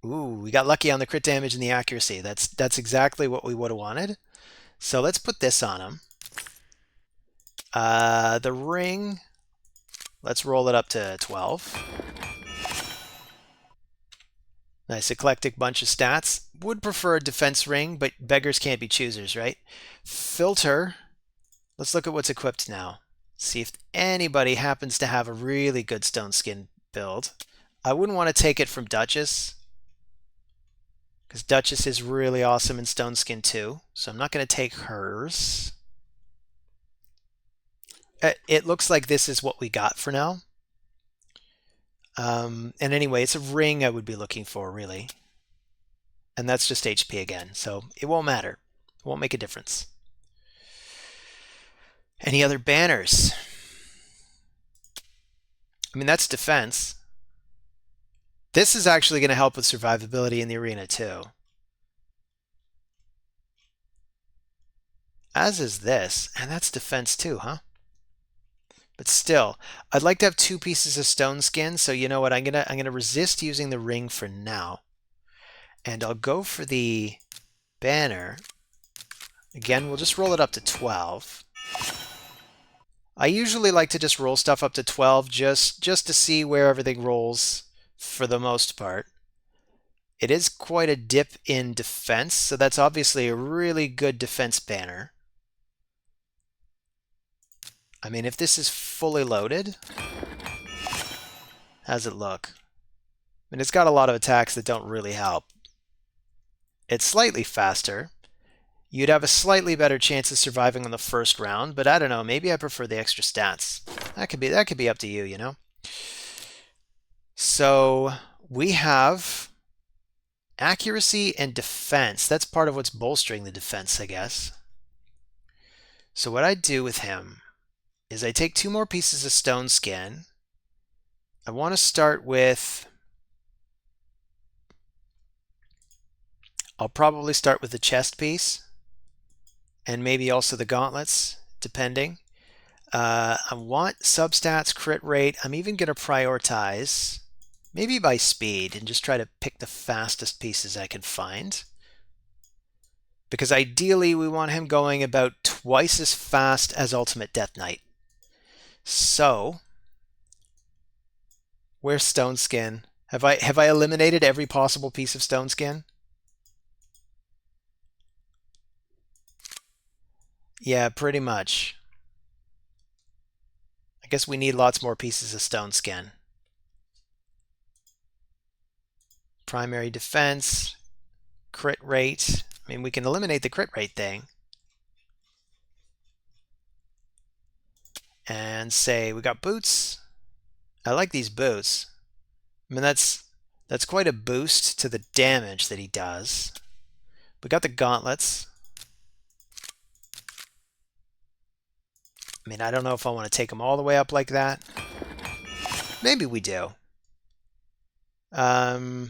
Ooh, we got lucky on the crit damage and the accuracy. That's exactly what we would have wanted. So let's put this on him. The ring, let's roll it up to 12. Nice eclectic bunch of stats. Would prefer a defense ring, but beggars can't be choosers, right? Filter, let's look at what's equipped now. See if anybody happens to have a really good stone skin build. I wouldn't want to take it from Duchess, because Duchess is really awesome in stone skin too. So I'm not going to take hers. It looks like this is what we got for now. And anyway, it's a ring I would be looking for, really. And that's just HP again, so it won't matter. It won't make a difference. Any other banners? I mean, that's defense. This is actually going to help with survivability in the arena, too. As is this, and that's defense, too, huh? But still, I'd like to have 2 pieces of stone skin, so you know what? I'm gonna resist using the ring for now. And I'll go for the banner. Again, we'll just roll it up to 12. I usually like to just roll stuff up to 12 just to see where everything rolls for the most part. It is quite a dip in defense, so that's obviously a really good defense banner. I mean, if this is fully loaded, how's it look? I mean, it's got a lot of attacks that don't really help. It's slightly faster. You'd have a slightly better chance of surviving on the first round, but I don't know, maybe I prefer the extra stats. That could be up to you, you know? So we have accuracy and defense. That's part of what's bolstering the defense, I guess. So what I do with him is I take 2 more pieces of stone skin. I want to start with, I'll probably start with the chest piece and maybe also the gauntlets, depending. I want substats, crit rate. I'm even going to prioritize maybe by speed and just try to pick the fastest pieces I can find. Because ideally we want him going about twice as fast as Ultimate Death Knight. So, where's stone skin? Have I eliminated every possible piece of stone skin? Yeah, pretty much. I guess we need lots more pieces of stone skin. Primary defense, crit rate. I mean, we can eliminate the crit rate thing. And say we got boots. I like these boots. I mean, that's quite a boost to the damage that he does. We got the gauntlets. I mean, I don't know if I want to take them all the way up like that. Maybe we do. Because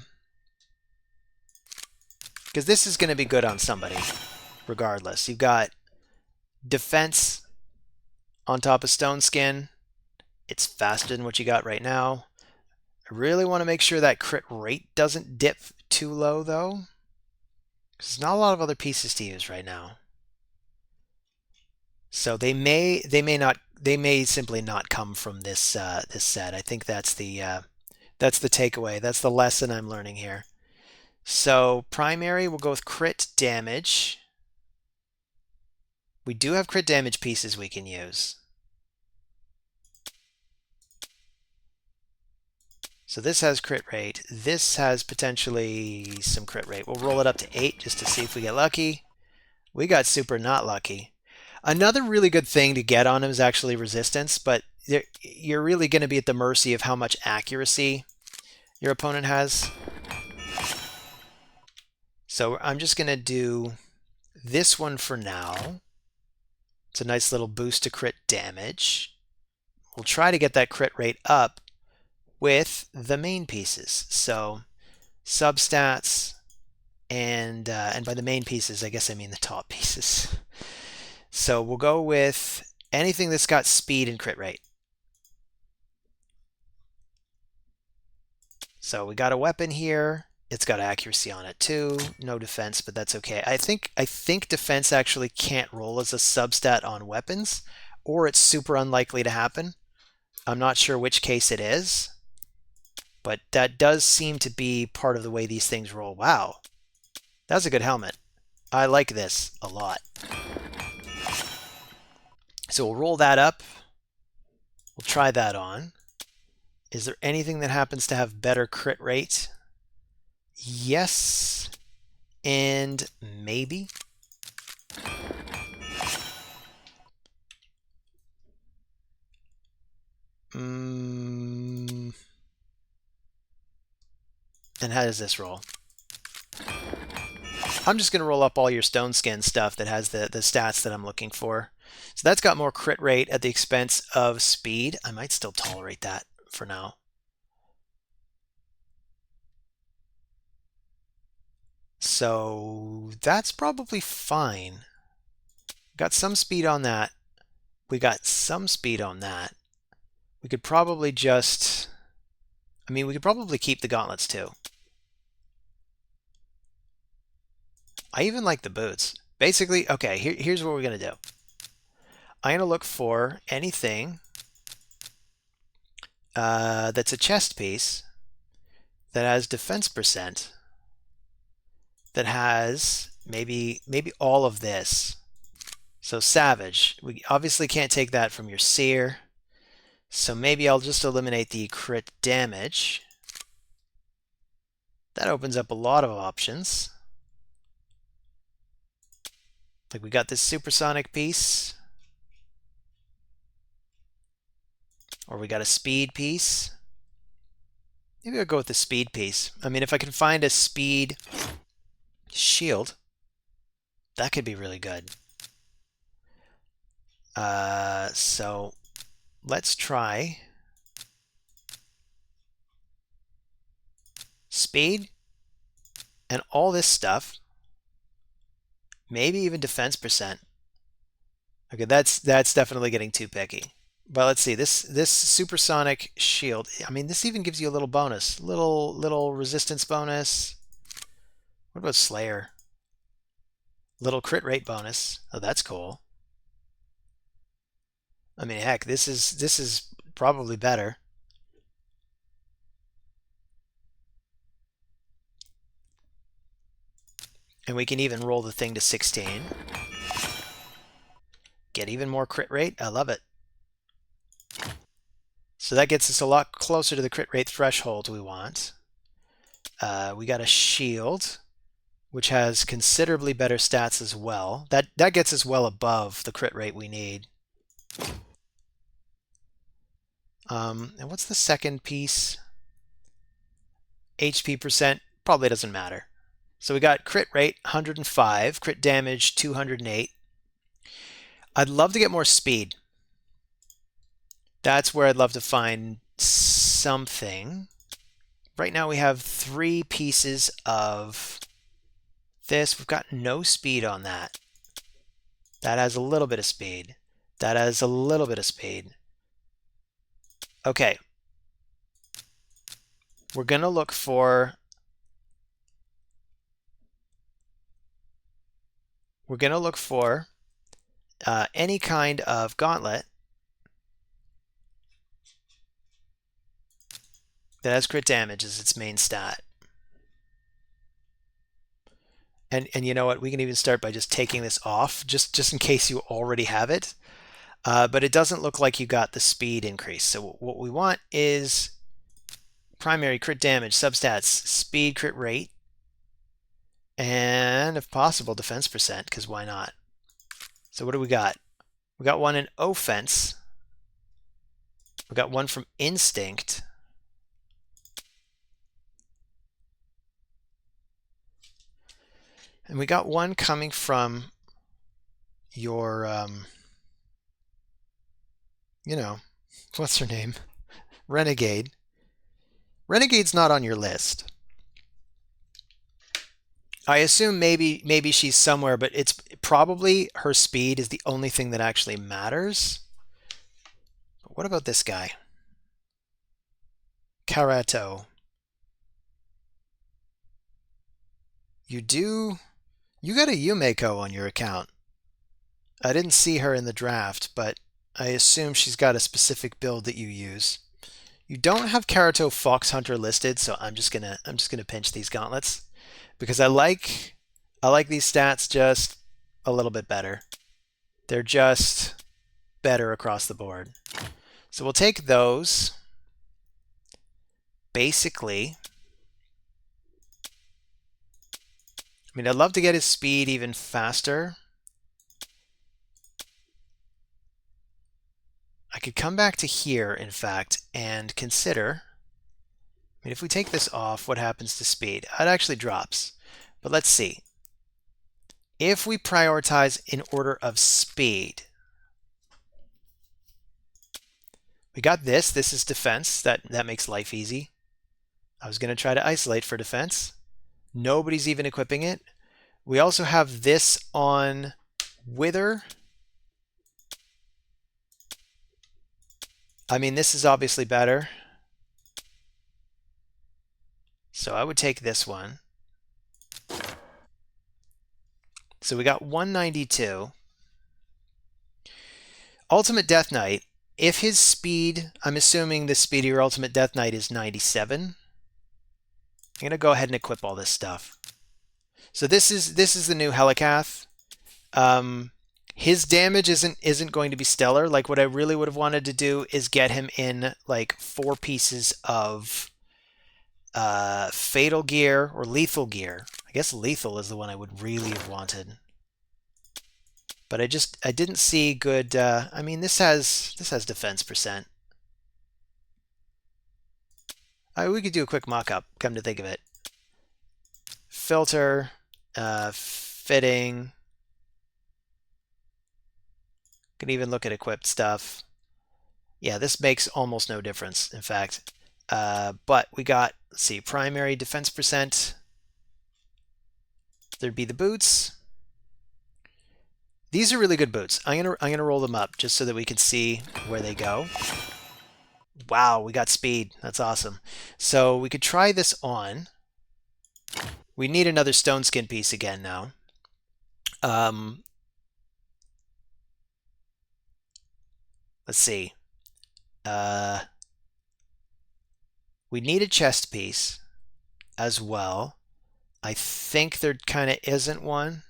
this is going to be good on somebody, regardless. You've got defense on top of stone skin. It's faster than what you got right now. I really want to make sure that crit rate doesn't dip too low, though. There's not a lot of other pieces to use right now. So they may simply not come from this this set. I think that's the takeaway. That's the lesson I'm learning here. So primary, we'll go with crit damage. We do have crit damage pieces we can use. So this has crit rate. This has potentially some crit rate. We'll roll it up to 8 just to see if we get lucky. We got super not lucky. Another really good thing to get on him is actually resistance, but you're really going to be at the mercy of how much accuracy your opponent has. So I'm just going to do this one for now. It's a nice little boost to crit damage. We'll try to get that crit rate up with the main pieces. So substats and by the main pieces, I guess I mean the top pieces. So we'll go with anything that's got speed and crit rate. So we got a weapon here. It's got accuracy on it too. No defense, but that's okay. I think defense actually can't roll as a substat on weapons, or it's super unlikely to happen. I'm not sure which case it is, but that does seem to be part of the way these things roll. Wow, that's a good helmet. I like this a lot. So we'll roll that up. We'll try that on. Is there anything that happens to have better crit rate? Yes, and maybe. And how does this roll? I'm just going to roll up all your stone skin stuff that has the stats that I'm looking for. So that's got more crit rate at the expense of speed. I might still tolerate that for now. So that's probably fine. Got some speed on that. We got some speed on that. We could probably just... I mean, we could probably keep the gauntlets too. I even like the boots. Basically, okay, here's what we're going to do. I'm going to look for anything that's a chest piece that has defense percent, that has maybe all of this. So savage, we obviously can't take that from your seer. So maybe I'll just eliminate the crit damage. That opens up a lot of options. Like we got this supersonic piece. Or we got a speed piece. Maybe I'll go with the speed piece. I mean, if I can find a speed shield, that could be really good. So let's try speed and all this stuff. Maybe even defense percent. Okay, that's definitely getting too picky. But let's see, this supersonic shield, I mean, this even gives you a little bonus, little resistance bonus. What about Slayer? Little crit rate bonus. Oh, that's cool. I mean, heck, this is probably better. And we can even roll the thing to 16. Get even more crit rate. I love it. So that gets us a lot closer to the crit rate threshold we want. We got a shield, which has considerably better stats as well. That gets us well above the crit rate we need. And what's the second piece? HP percent probably doesn't matter. So we got crit rate 105, crit damage 208. I'd love to get more speed. That's where I'd love to find something. Right now we have 3 pieces of this. We've got no speed on that. That has a little bit of speed. That has a little bit of speed. Okay. We're going to look for any kind of gauntlet that has crit damage as its main stat. And you know what? We can even start by just taking this off, just in case you already have it. But it doesn't look like you got the speed increase. So what we want is primary crit damage, substats, speed, crit rate, and if possible, defense percent, because why not? So what do we got? We got one in offense. We got one from instinct. And we got one coming from your, what's her name? Renegade. Renegade's not on your list. I assume maybe she's somewhere, but it's probably her speed is the only thing that actually matters. But what about this guy? Karato. You got a Yumeko on your account. I didn't see her in the draft, but I assume she's got a specific build that you use. You don't have Karato Fox Hunter listed, so I'm just gonna pinch these gauntlets because I like these stats just a little bit better. They're just better across the board. So we'll take those. Basically, I mean, I'd love to get his speed even faster. I could come back to here, in fact, and consider, I mean, if we take this off, what happens to speed? It actually drops. But let's see. If we prioritize in order of speed, we got this. This is defense. That makes life easy. I was going to try to isolate for defense. Nobody's even equipping it. We also have this on Wither. I mean, this is obviously better. So I would take this one. So we got 192. Ultimate Death Knight. If his speed, I'm assuming the speed of your Ultimate Death Knight is 97. I'm going to go ahead and equip all this stuff. So this is the new Helicath. His damage isn't going to be stellar. Like what I really would have wanted to do is get him in like 4 pieces of fatal gear or lethal gear. I guess lethal is the one I would really have wanted. But I didn't see good. I mean, this has defense percent. We could do a quick mock-up. Come to think of it, filter, fitting. Can even look at equipped stuff. Yeah, this makes almost no difference, in fact. But we got, let's see, primary defense percent. There'd be the boots. These are really good boots. I'm gonna roll them up just so that we can see where they go. Wow, we got speed. That's awesome. So we could try this on. We need another stone skin piece again now. Let's see. We need a chest piece as well. I think there kind of isn't one.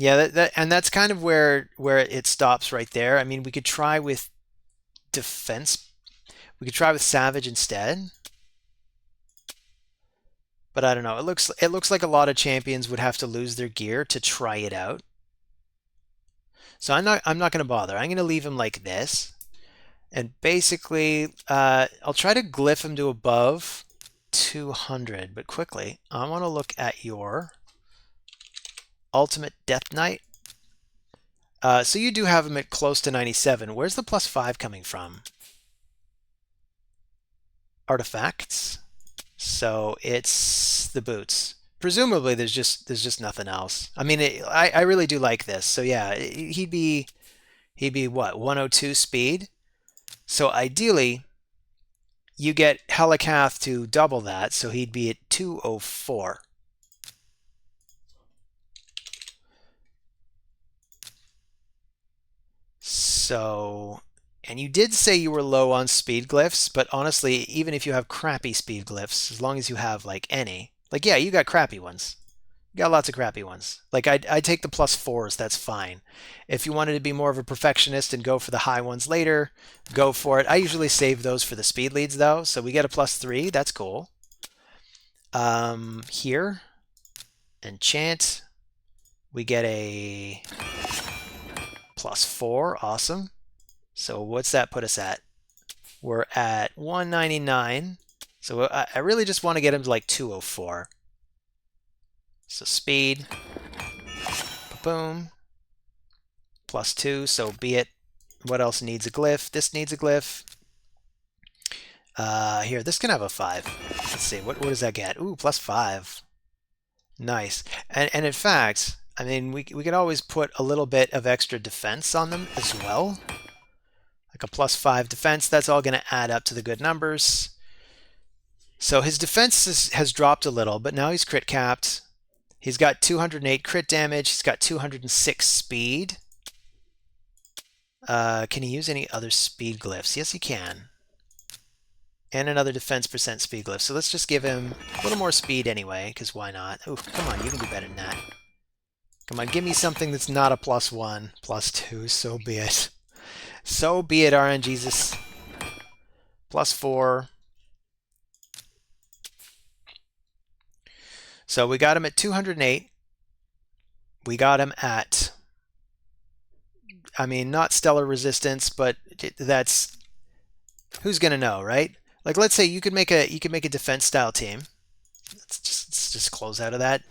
Yeah, and that's kind of where it stops right there. I mean, we could try with defense. We could try with Savage instead, but I don't know. It looks like a lot of champions would have to lose their gear to try it out. So I'm not going to bother. I'm going to leave him like this. And basically, I'll try to glyph him to above 200, but quickly, I want to look at your ultimate Death Knight. So you do have him at close to 97. Where's the +5 coming from? Artifacts. So it's the boots. Presumably, there's just nothing else. I mean, I really do like this. So yeah, he'd be what, 102 speed. So ideally, you get Helikath to double that, so he'd be at 204. So, and you did say you were low on speed glyphs, but honestly, even if you have crappy speed glyphs, as long as you have like any, like yeah, you got crappy ones. You got lots of crappy ones. Like I'd take the +4s, that's fine. If you wanted to be more of a perfectionist and go for the high ones later, go for it. I usually save those for the speed leads though, so we get a +3, that's cool. Here, enchant, we get a +4, awesome. So what's that put us at? We're at 199. So I really just want to get him to like 204. So speed, boom, +2, so be it. What else needs a glyph? This needs a glyph. Here, this can have a 5. Let's see, what does that get? Ooh, +5. Nice. And in fact, I mean, we could always put a little bit of extra defense on them as well. Like a +5 defense, that's all going to add up to the good numbers. So his defense has dropped a little, but now he's crit capped. He's got 208 crit damage. He's got 206 speed. Can he use any other speed glyphs? Yes, he can. And another defense % speed glyph. So let's just give him a little more speed anyway, because why not? Oh, come on, you can do better than that. Come on, give me something that's not a +1, +2, so be it. So be it, RNGesus. +4. So we got him at 208. We got him at, I mean, not stellar resistance, but that's, who's gonna know, right? Like, let's say you could make a defense style team. Let's just close out of that.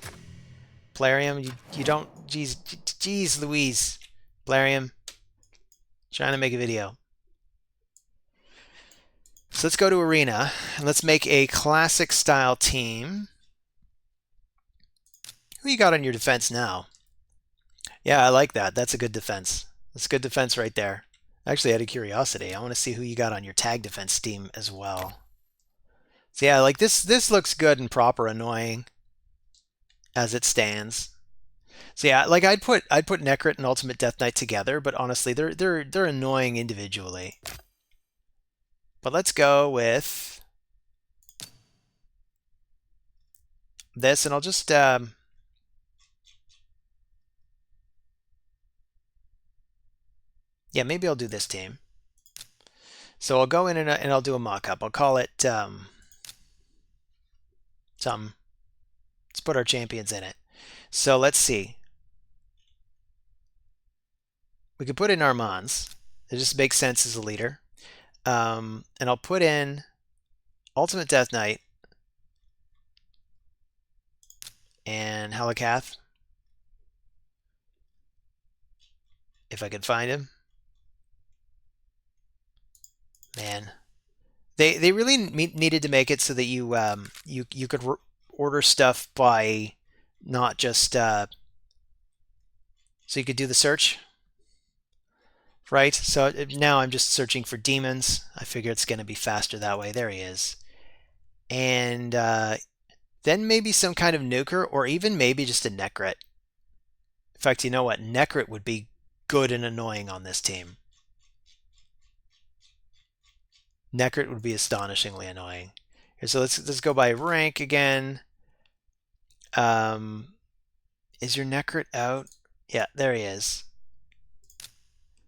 Plarium, you don't, geez Louise, Plarium, trying to make a video. So let's go to Arena and let's make a classic style team. Who you got on your defense now? Yeah, I like that. That's a good defense. That's good defense right there. Actually, out of curiosity, I want to see who you got on your tag defense team as well. So yeah, like this looks good and proper annoying as it stands. So yeah, like I'd put Necrit and Ultimate Death Knight together, but honestly, they're annoying individually. But let's go with this, and I'll just yeah, maybe I'll do this team. So I'll go in and I'll do a mock-up. I'll call it something. Let's put our champions in it. So let's see. We could put in Armands. It just makes sense as a leader. And I'll put in Ultimate Death Knight and Helikath, if I could find him. Man, they really needed to make it so that you could order stuff by not just so you could do the search, right? So now I'm just searching for demons. I figure it's going to be faster that way. There he is. And then maybe some kind of nuker, or even maybe just a Necrit. In fact, you know what? Necrit would be good and annoying on this team. Necrit would be astonishingly annoying. Here, so let's go by rank again. Is your Necrit out? Yeah, there he is.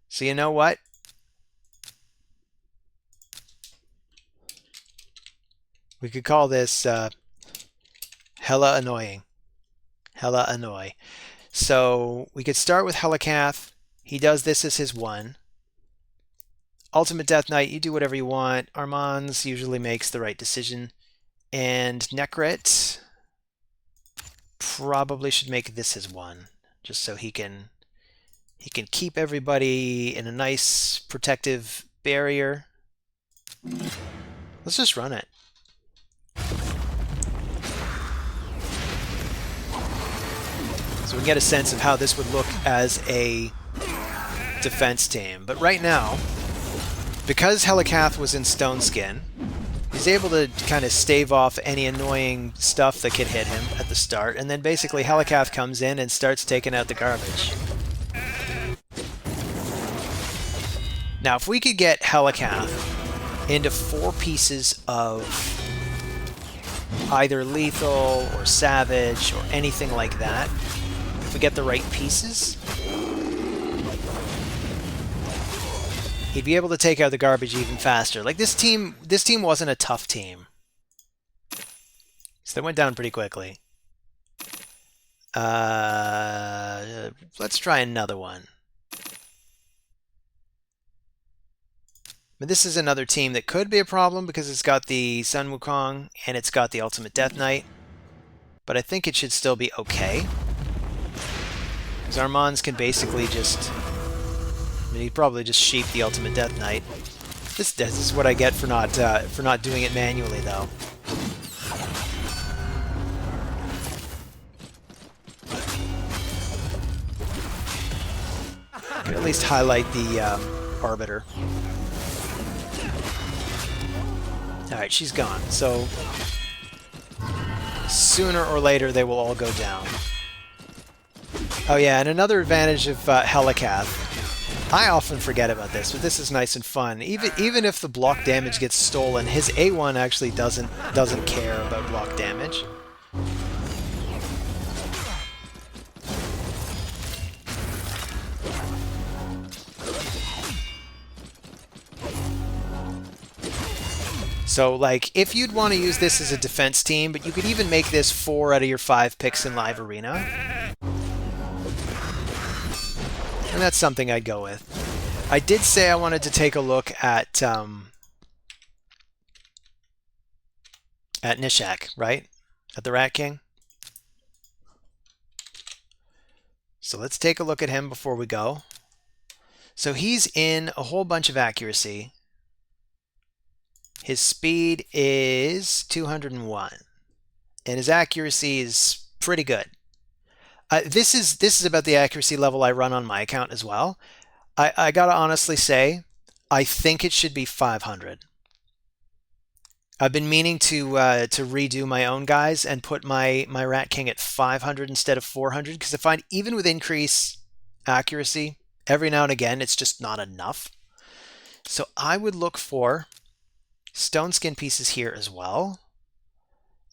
So you know what? We could call this hella annoying. Hella annoy. So we could start with Helikath. He does this as his one. Ultimate Death Knight, you do whatever you want. Armand's usually makes the right decision. And Necrit probably should make this his one, just so he can keep everybody in a nice protective barrier. Let's just run it. So we can get a sense of how this would look as a defense team. But right now, because Helikath was in Stone Skin, he's able to kind of stave off any annoying stuff that could hit him at the start, and then basically Helikath comes in and starts taking out the garbage. Now, if we could get Helikath into 4 pieces of either lethal or savage or anything like that, if we get the right pieces, he'd be able to take out the garbage even faster. Like this team wasn't a tough team. So they went down pretty quickly. Let's try another one. But this is another team that could be a problem because it's got the Sun Wukong and it's got the Ultimate Death Knight. But I think it should still be okay. Because Armands can basically just... I mean, he'd probably just sheep the Ultimate Death Knight. This is what I get for not doing it manually, though. I can at least highlight the Arbiter. Alright, she's gone. So, sooner or later they will all go down. Oh yeah, and another advantage of Helikath, I often forget about this, but this is nice and fun. Even if the block damage gets stolen, his A1 actually doesn't care about block damage. So, like, if you'd want to use this as a defense team, but you could even make this 4 out of your 5 picks in Live Arena. And that's something I'd go with. I did say I wanted to take a look at Nishak, right? At the Rat King. So let's take a look at him before we go. So he's in a whole bunch of accuracy. His speed is 201, and his accuracy is pretty good. This is about the accuracy level I run on my account as well. I gotta honestly say, I think it should be 500. I've been meaning to redo my own guys and put my Rat King at 500 instead of 400, because I find even with increased accuracy, every now and again it's just not enough. So I would look for stone skin pieces here as well.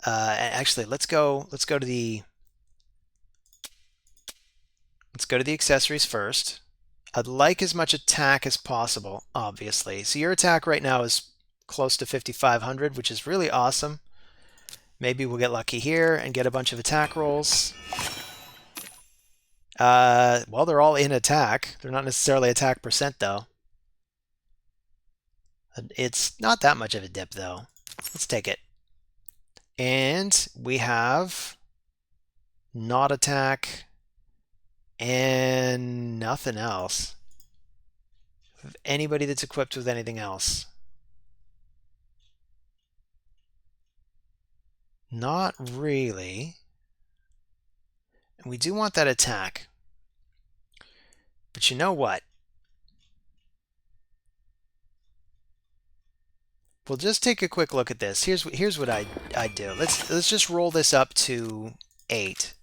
Actually, let's go to the accessories first. I'd like as much attack as possible, obviously. So your attack right now is close to 5,500, which is really awesome. Maybe we'll get lucky here and get a bunch of attack rolls. Well, they're all in attack. They're not necessarily attack percent, though. It's not that much of a dip, though. Let's take it. And we have not attack and nothing else. Anybody that's equipped with anything else? Not really. And we do want that attack. But you know what? We'll just take a quick look at this. Here's what I'd do. Let's just roll this up to 8.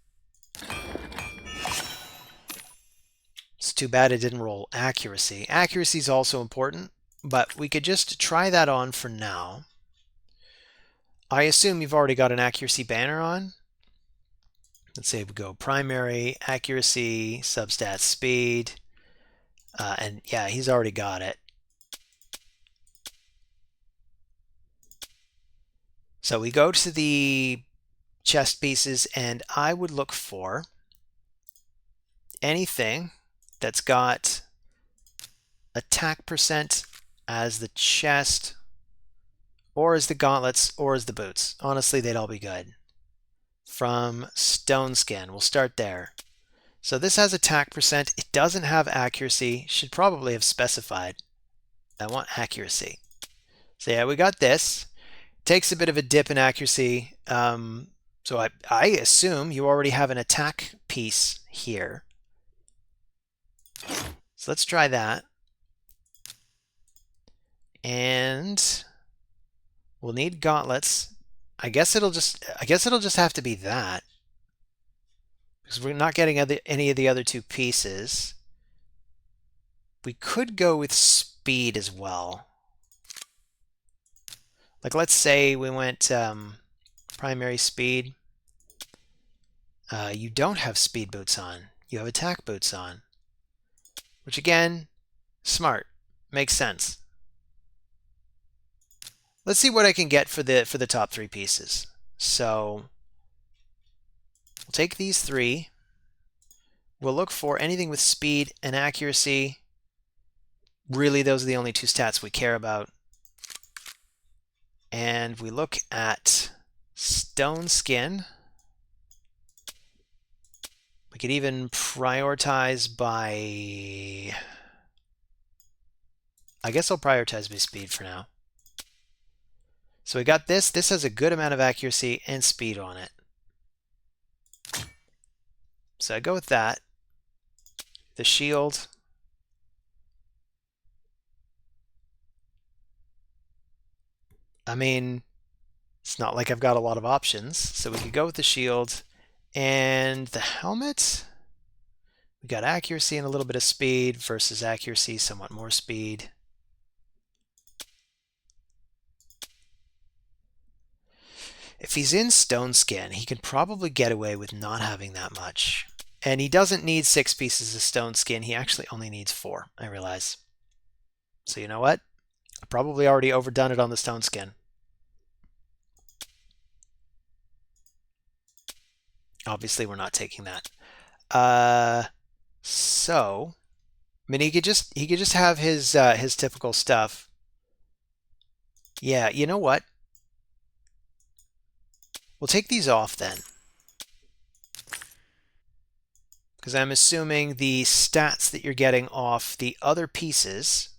It's too bad it didn't roll accuracy. Accuracy is also important, but we could just try that on for now. I assume you've already got an accuracy banner on. Let's say we go primary, accuracy, substat speed, and yeah, he's already got it. So we go to the chest pieces, and I would look for anything that's got attack percent as the chest, or as the gauntlets, or as the boots. Honestly, they'd all be good. From Stone Skin, we'll start there. So this has attack percent. It doesn't have accuracy. Should probably have specified. I want accuracy. So yeah, we got this. Takes a bit of a dip in accuracy. So I assume you already have an attack piece here. So let's try that. And we'll need gauntlets. I guess it'll just have to be that, because we're not getting any of the other two pieces. We could go with speed as well. Like, let's say we went primary speed. You don't have speed boots on. You have attack boots on. Which again, smart. Makes sense. Let's see what I can get for the top three pieces. So we'll take these three. We'll look for anything with speed and accuracy. Really, those are the only two stats we care about. And we look at Stone Skin. We could even prioritize by... I guess I'll prioritize by speed for now. So we got this. This has a good amount of accuracy and speed on it. So I go with that. The shield. I mean, it's not like I've got a lot of options. So we could go with the shield. And the helmet, we got accuracy and a little bit of speed versus accuracy, somewhat more speed. If he's in Stone Skin, he could probably get away with not having that much. And he doesn't need 6 pieces of Stone Skin. He actually only needs 4, I realize. So you know what? I probably already overdone it on the Stone Skin. Obviously, we're not taking that. So, I mean, he could just have his typical stuff. Yeah, you know what? We'll take these off then, because I'm assuming the stats that you're getting off the other pieces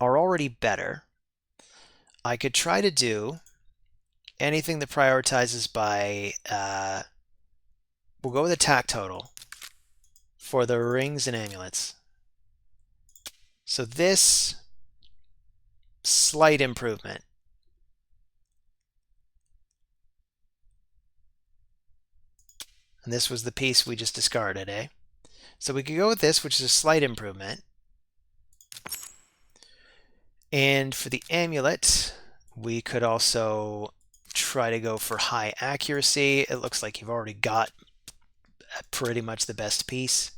are already better. I could try to do anything that prioritizes by, we'll go with attack total for the rings and amulets. So this, slight improvement. And this was the piece we just discarded, eh? So we could go with this, which is a slight improvement. And for the amulet, we could also try to go for high accuracy. It looks like you've already got pretty much the best piece.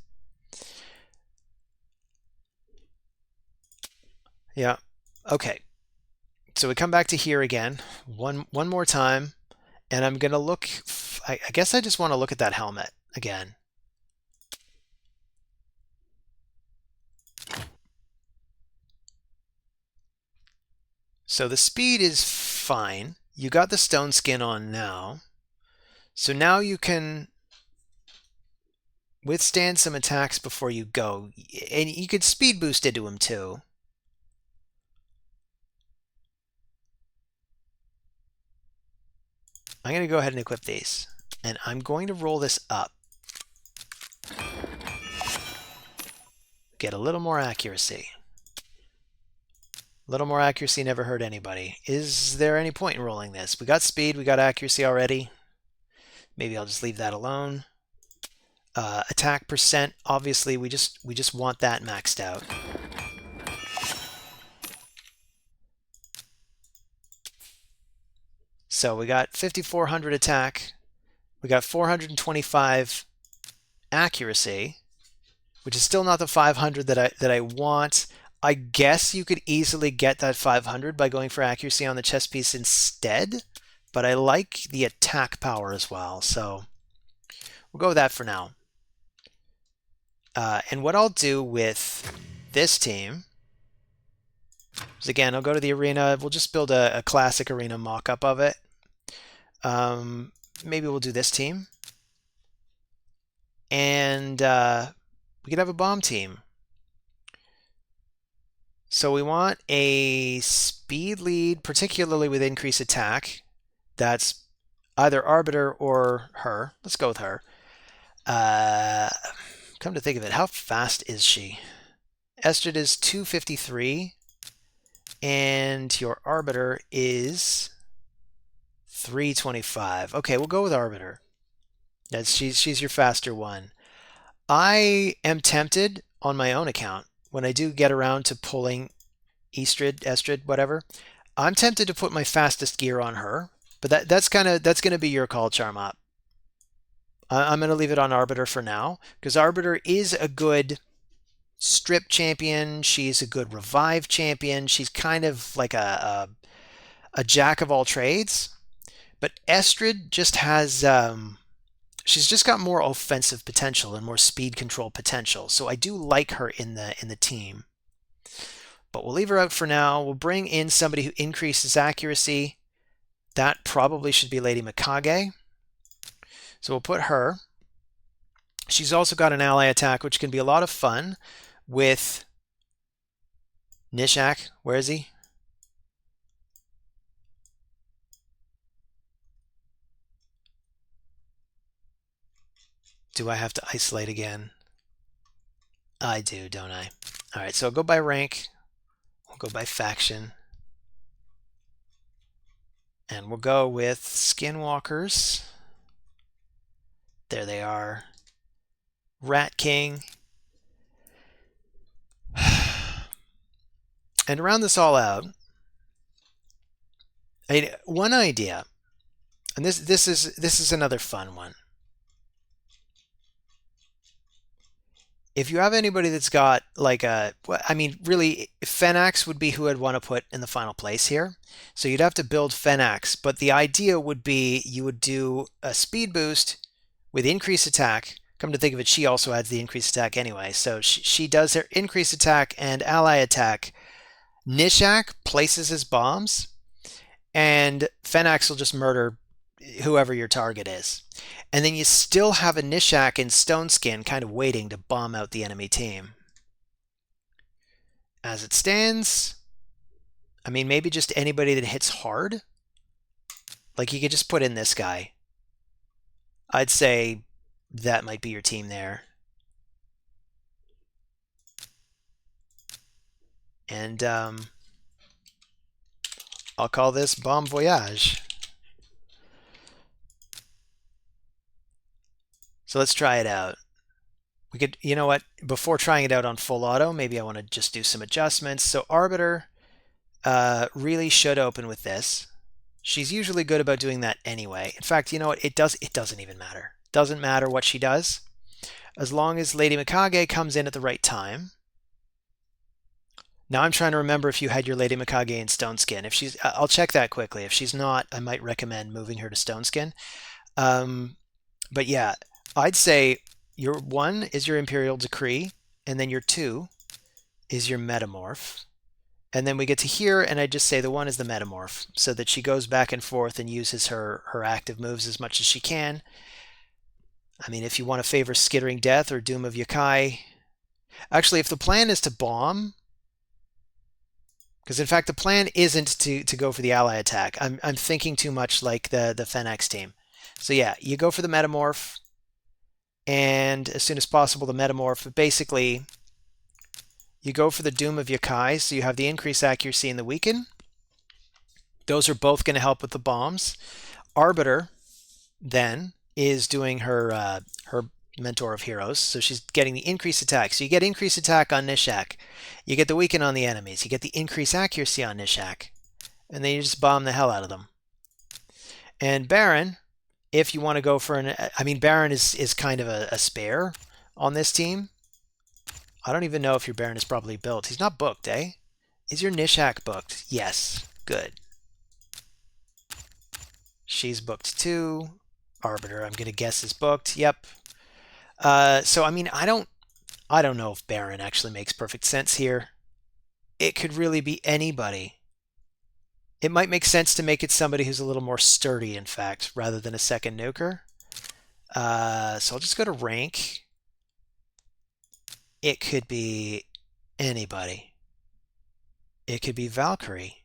Yeah. Okay. So we come back to here again, one more time, and I'm gonna look. I guess I just want to look at that helmet again. So the speed is fine. You got the Stone Skin on now. So now you can withstand some attacks before you go. And you could speed boost into him too. I'm going to go ahead and equip these. And I'm going to roll this up. Get a little more accuracy. A little more accuracy never hurt anybody. Is there any point in rolling this? We got speed, we got accuracy already. Maybe I'll just leave that alone. Attack percent, obviously we just want that maxed out. So we got 5,400 attack, We got 425 accuracy, which is still not the 500 that I want. I guess you could easily get that 500 by going for accuracy on the chess piece instead, but I like the attack power as well, so we'll go with that for now. And what I'll do with this team is, again, I'll go to the arena. We'll just build a classic arena mock-up of it. Maybe we'll do this team. And we could have a bomb team. So we want a speed lead, particularly with increased attack. That's either Arbiter or her. Let's go with her. Come to think of it, how fast is she? Estrid is 253, and your Arbiter is 325. Okay, we'll go with Arbiter. She's your faster one. I am tempted on my own account, when I do get around to pulling Estrid, whatever, I'm tempted to put my fastest gear on her, but that's gonna be your call, Charmop. I'm gonna leave it on Arbiter for now, because Arbiter is a good strip champion. She's a good revive champion. She's kind of like a jack of all trades, but Estrid just has she's just got more offensive potential and more speed control potential. So I do like her in the team. But we'll leave her out for now. We'll bring in somebody who increases accuracy. That probably should be Lady Mikage. So we'll put her. She's also got an ally attack, which can be a lot of fun with Nishak. Where is he? Do I have to isolate again? I do, don't I? All right, so I'll go by rank. We'll go by faction. And we'll go with Skinwalkers. There they are. Rat King. And to round this all out, one idea, and this is another fun one. If you have anybody that's got like really, Fenax would be who I'd want to put in the final place here. So you'd have to build Fenax, but the idea would be you would do a speed boost with increased attack. Come to think of it, she also adds the increased attack anyway. So she does her increased attack and ally attack. Nishak places his bombs, and Fenax will just murder whoever your target is. And then you still have a Nishak in Stone Skin kind of waiting to bomb out the enemy team. As it stands, I mean, maybe just anybody that hits hard. Like, you could just put in this guy. I'd say that might be your team there. And I'll call this Bon Voyage. So let's try it out. We could, you know what, before trying it out on full auto, maybe I want to just do some adjustments. So Arbiter really should open with this. She's usually good about doing that anyway. In fact, you know what, it doesn't even matter. Doesn't matter what she does. As long as Lady Mikage comes in at the right time. Now I'm trying to remember if you had your Lady Mikage in Stone Skin. If she's, I'll check that quickly. If she's not, I might recommend moving her to Stone Skin. But yeah, I'd say your 1 is your Imperial Decree, and then your 2 is your Metamorph. And then we get to here, and I just say the 1 is the Metamorph, so that she goes back and forth and uses her active moves as much as she can. I mean, if you want to favor Skittering Death or Doom of Yakai. Actually, if the plan is to bomb, because in fact the plan isn't to go for the ally attack. I'm thinking too much like the Fenax team. So yeah, you go for the Metamorph, and as soon as possible the Metamorph. Basically, you go for the Doom of Yakai, so you have the increased accuracy and the weaken. Those are both going to help with the bombs. Arbiter then is doing her Mentor of Heroes, so she's getting the increased attack. So you get increased attack on Nishak, you get the weaken on the enemies, you get the increased accuracy on Nishak, and then you just bomb the hell out of them. And Baron If you want to go for I mean, Baron is kind of a spare on this team. I don't even know if your Baron is properly built. He's not booked, eh? Is your Nishak booked? Yes. Good. She's booked too. Arbiter, I'm gonna guess, is booked. Yep. So I mean, I don't know if Baron actually makes perfect sense here. It could really be anybody. It might make sense to make it somebody who's a little more sturdy, in fact, rather than a second nuker. So I'll just go to rank. It could be anybody. It could be Valkyrie.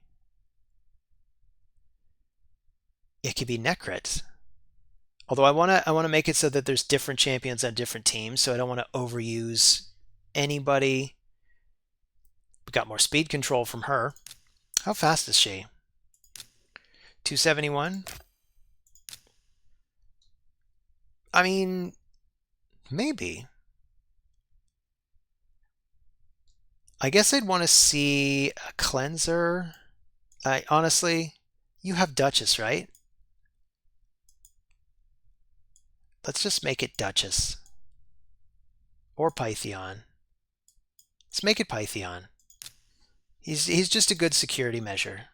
It could be Necrit. Although I wanna make it so that there's different champions on different teams, so I don't want to overuse anybody. We got more speed control from her. How fast is she? 271. I mean, maybe. I guess I'd want to see a cleanser. Honestly, you have Duchess, right? Let's just make it Duchess. Or Pythion. Let's make it Pythion. He's just a good security measure.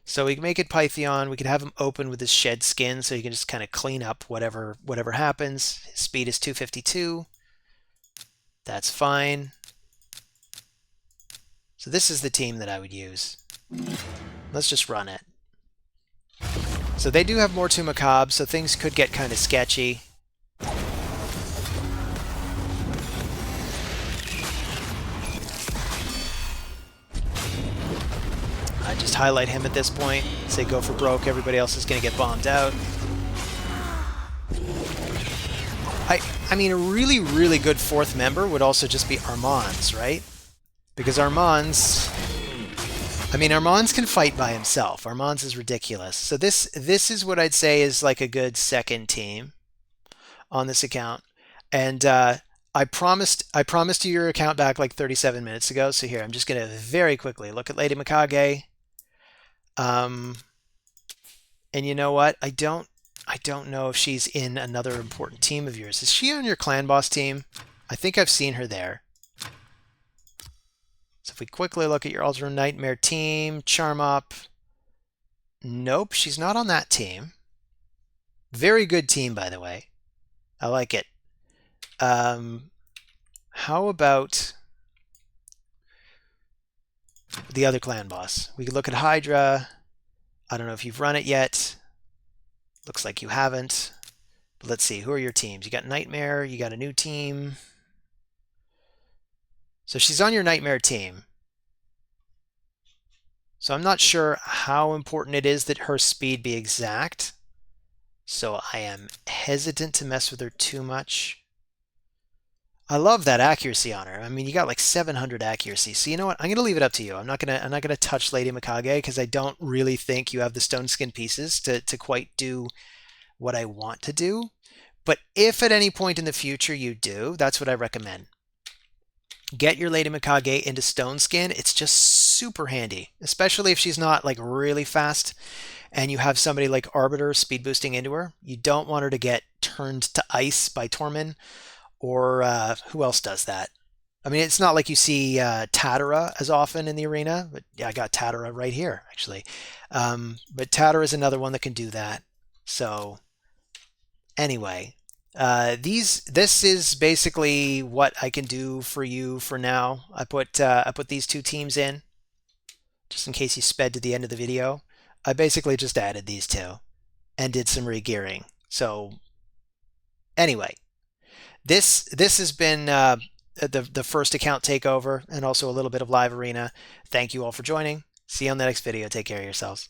So we can make it Pythion. We can have him open with his shed skin, so you can just kind of clean up whatever happens. His speed is 252. That's fine. So this is the team that I would use. Let's just run it. So they do have more to Macabre, so things could get kind of sketchy. I just highlight him at this point, say go for broke, everybody else is going to get bombed out. I mean, a really, really good fourth member would also just be Armand's, right? Because Armand's can fight by himself. Armand's is ridiculous. So this is what I'd say is like a good second team on this account. And I promised you your account back like 37 minutes ago. So here, I'm just going to very quickly look at Lady Mikage. And you know what? I don't know if she's in another important team of yours. Is she on your clan boss team? I think I've seen her there. So if we quickly look at your Ultra Nightmare team, Charmop. Nope, she's not on that team. Very good team, by the way. I like it. How about the other clan boss? We could look at Hydra. I don't know if you've run it yet. Looks like you haven't. But let's see, who are your teams? You got Nightmare, you got a new team. So she's on your Nightmare team. So I'm not sure how important it is that her speed be exact. So I am hesitant to mess with her too much. I love that accuracy on her. I mean, you got like 700 accuracy. So you know what? I'm gonna leave it up to you. I'm not gonna touch Lady Mikage because I don't really think you have the stone skin pieces to quite do what I want to do. But if at any point in the future you do, that's what I recommend. Get your Lady Mikage into stone skin. It's just super handy, especially if she's not like really fast and you have somebody like Arbiter speed boosting into her. You don't want her to get turned to ice by Tormin, or who else does that? I mean, it's not like you see Tatara as often in the arena, but yeah, I got Tatara right here, actually. But Tatara is another one that can do that. So anyway, this is basically what I can do for you for now. I put these two teams in just in case you sped to the end of the video. I basically just added these two and did some regearing. So anyway, this has been the first account takeover and also a little bit of live arena. Thank you all for joining. See you on the next video. Take care of yourselves.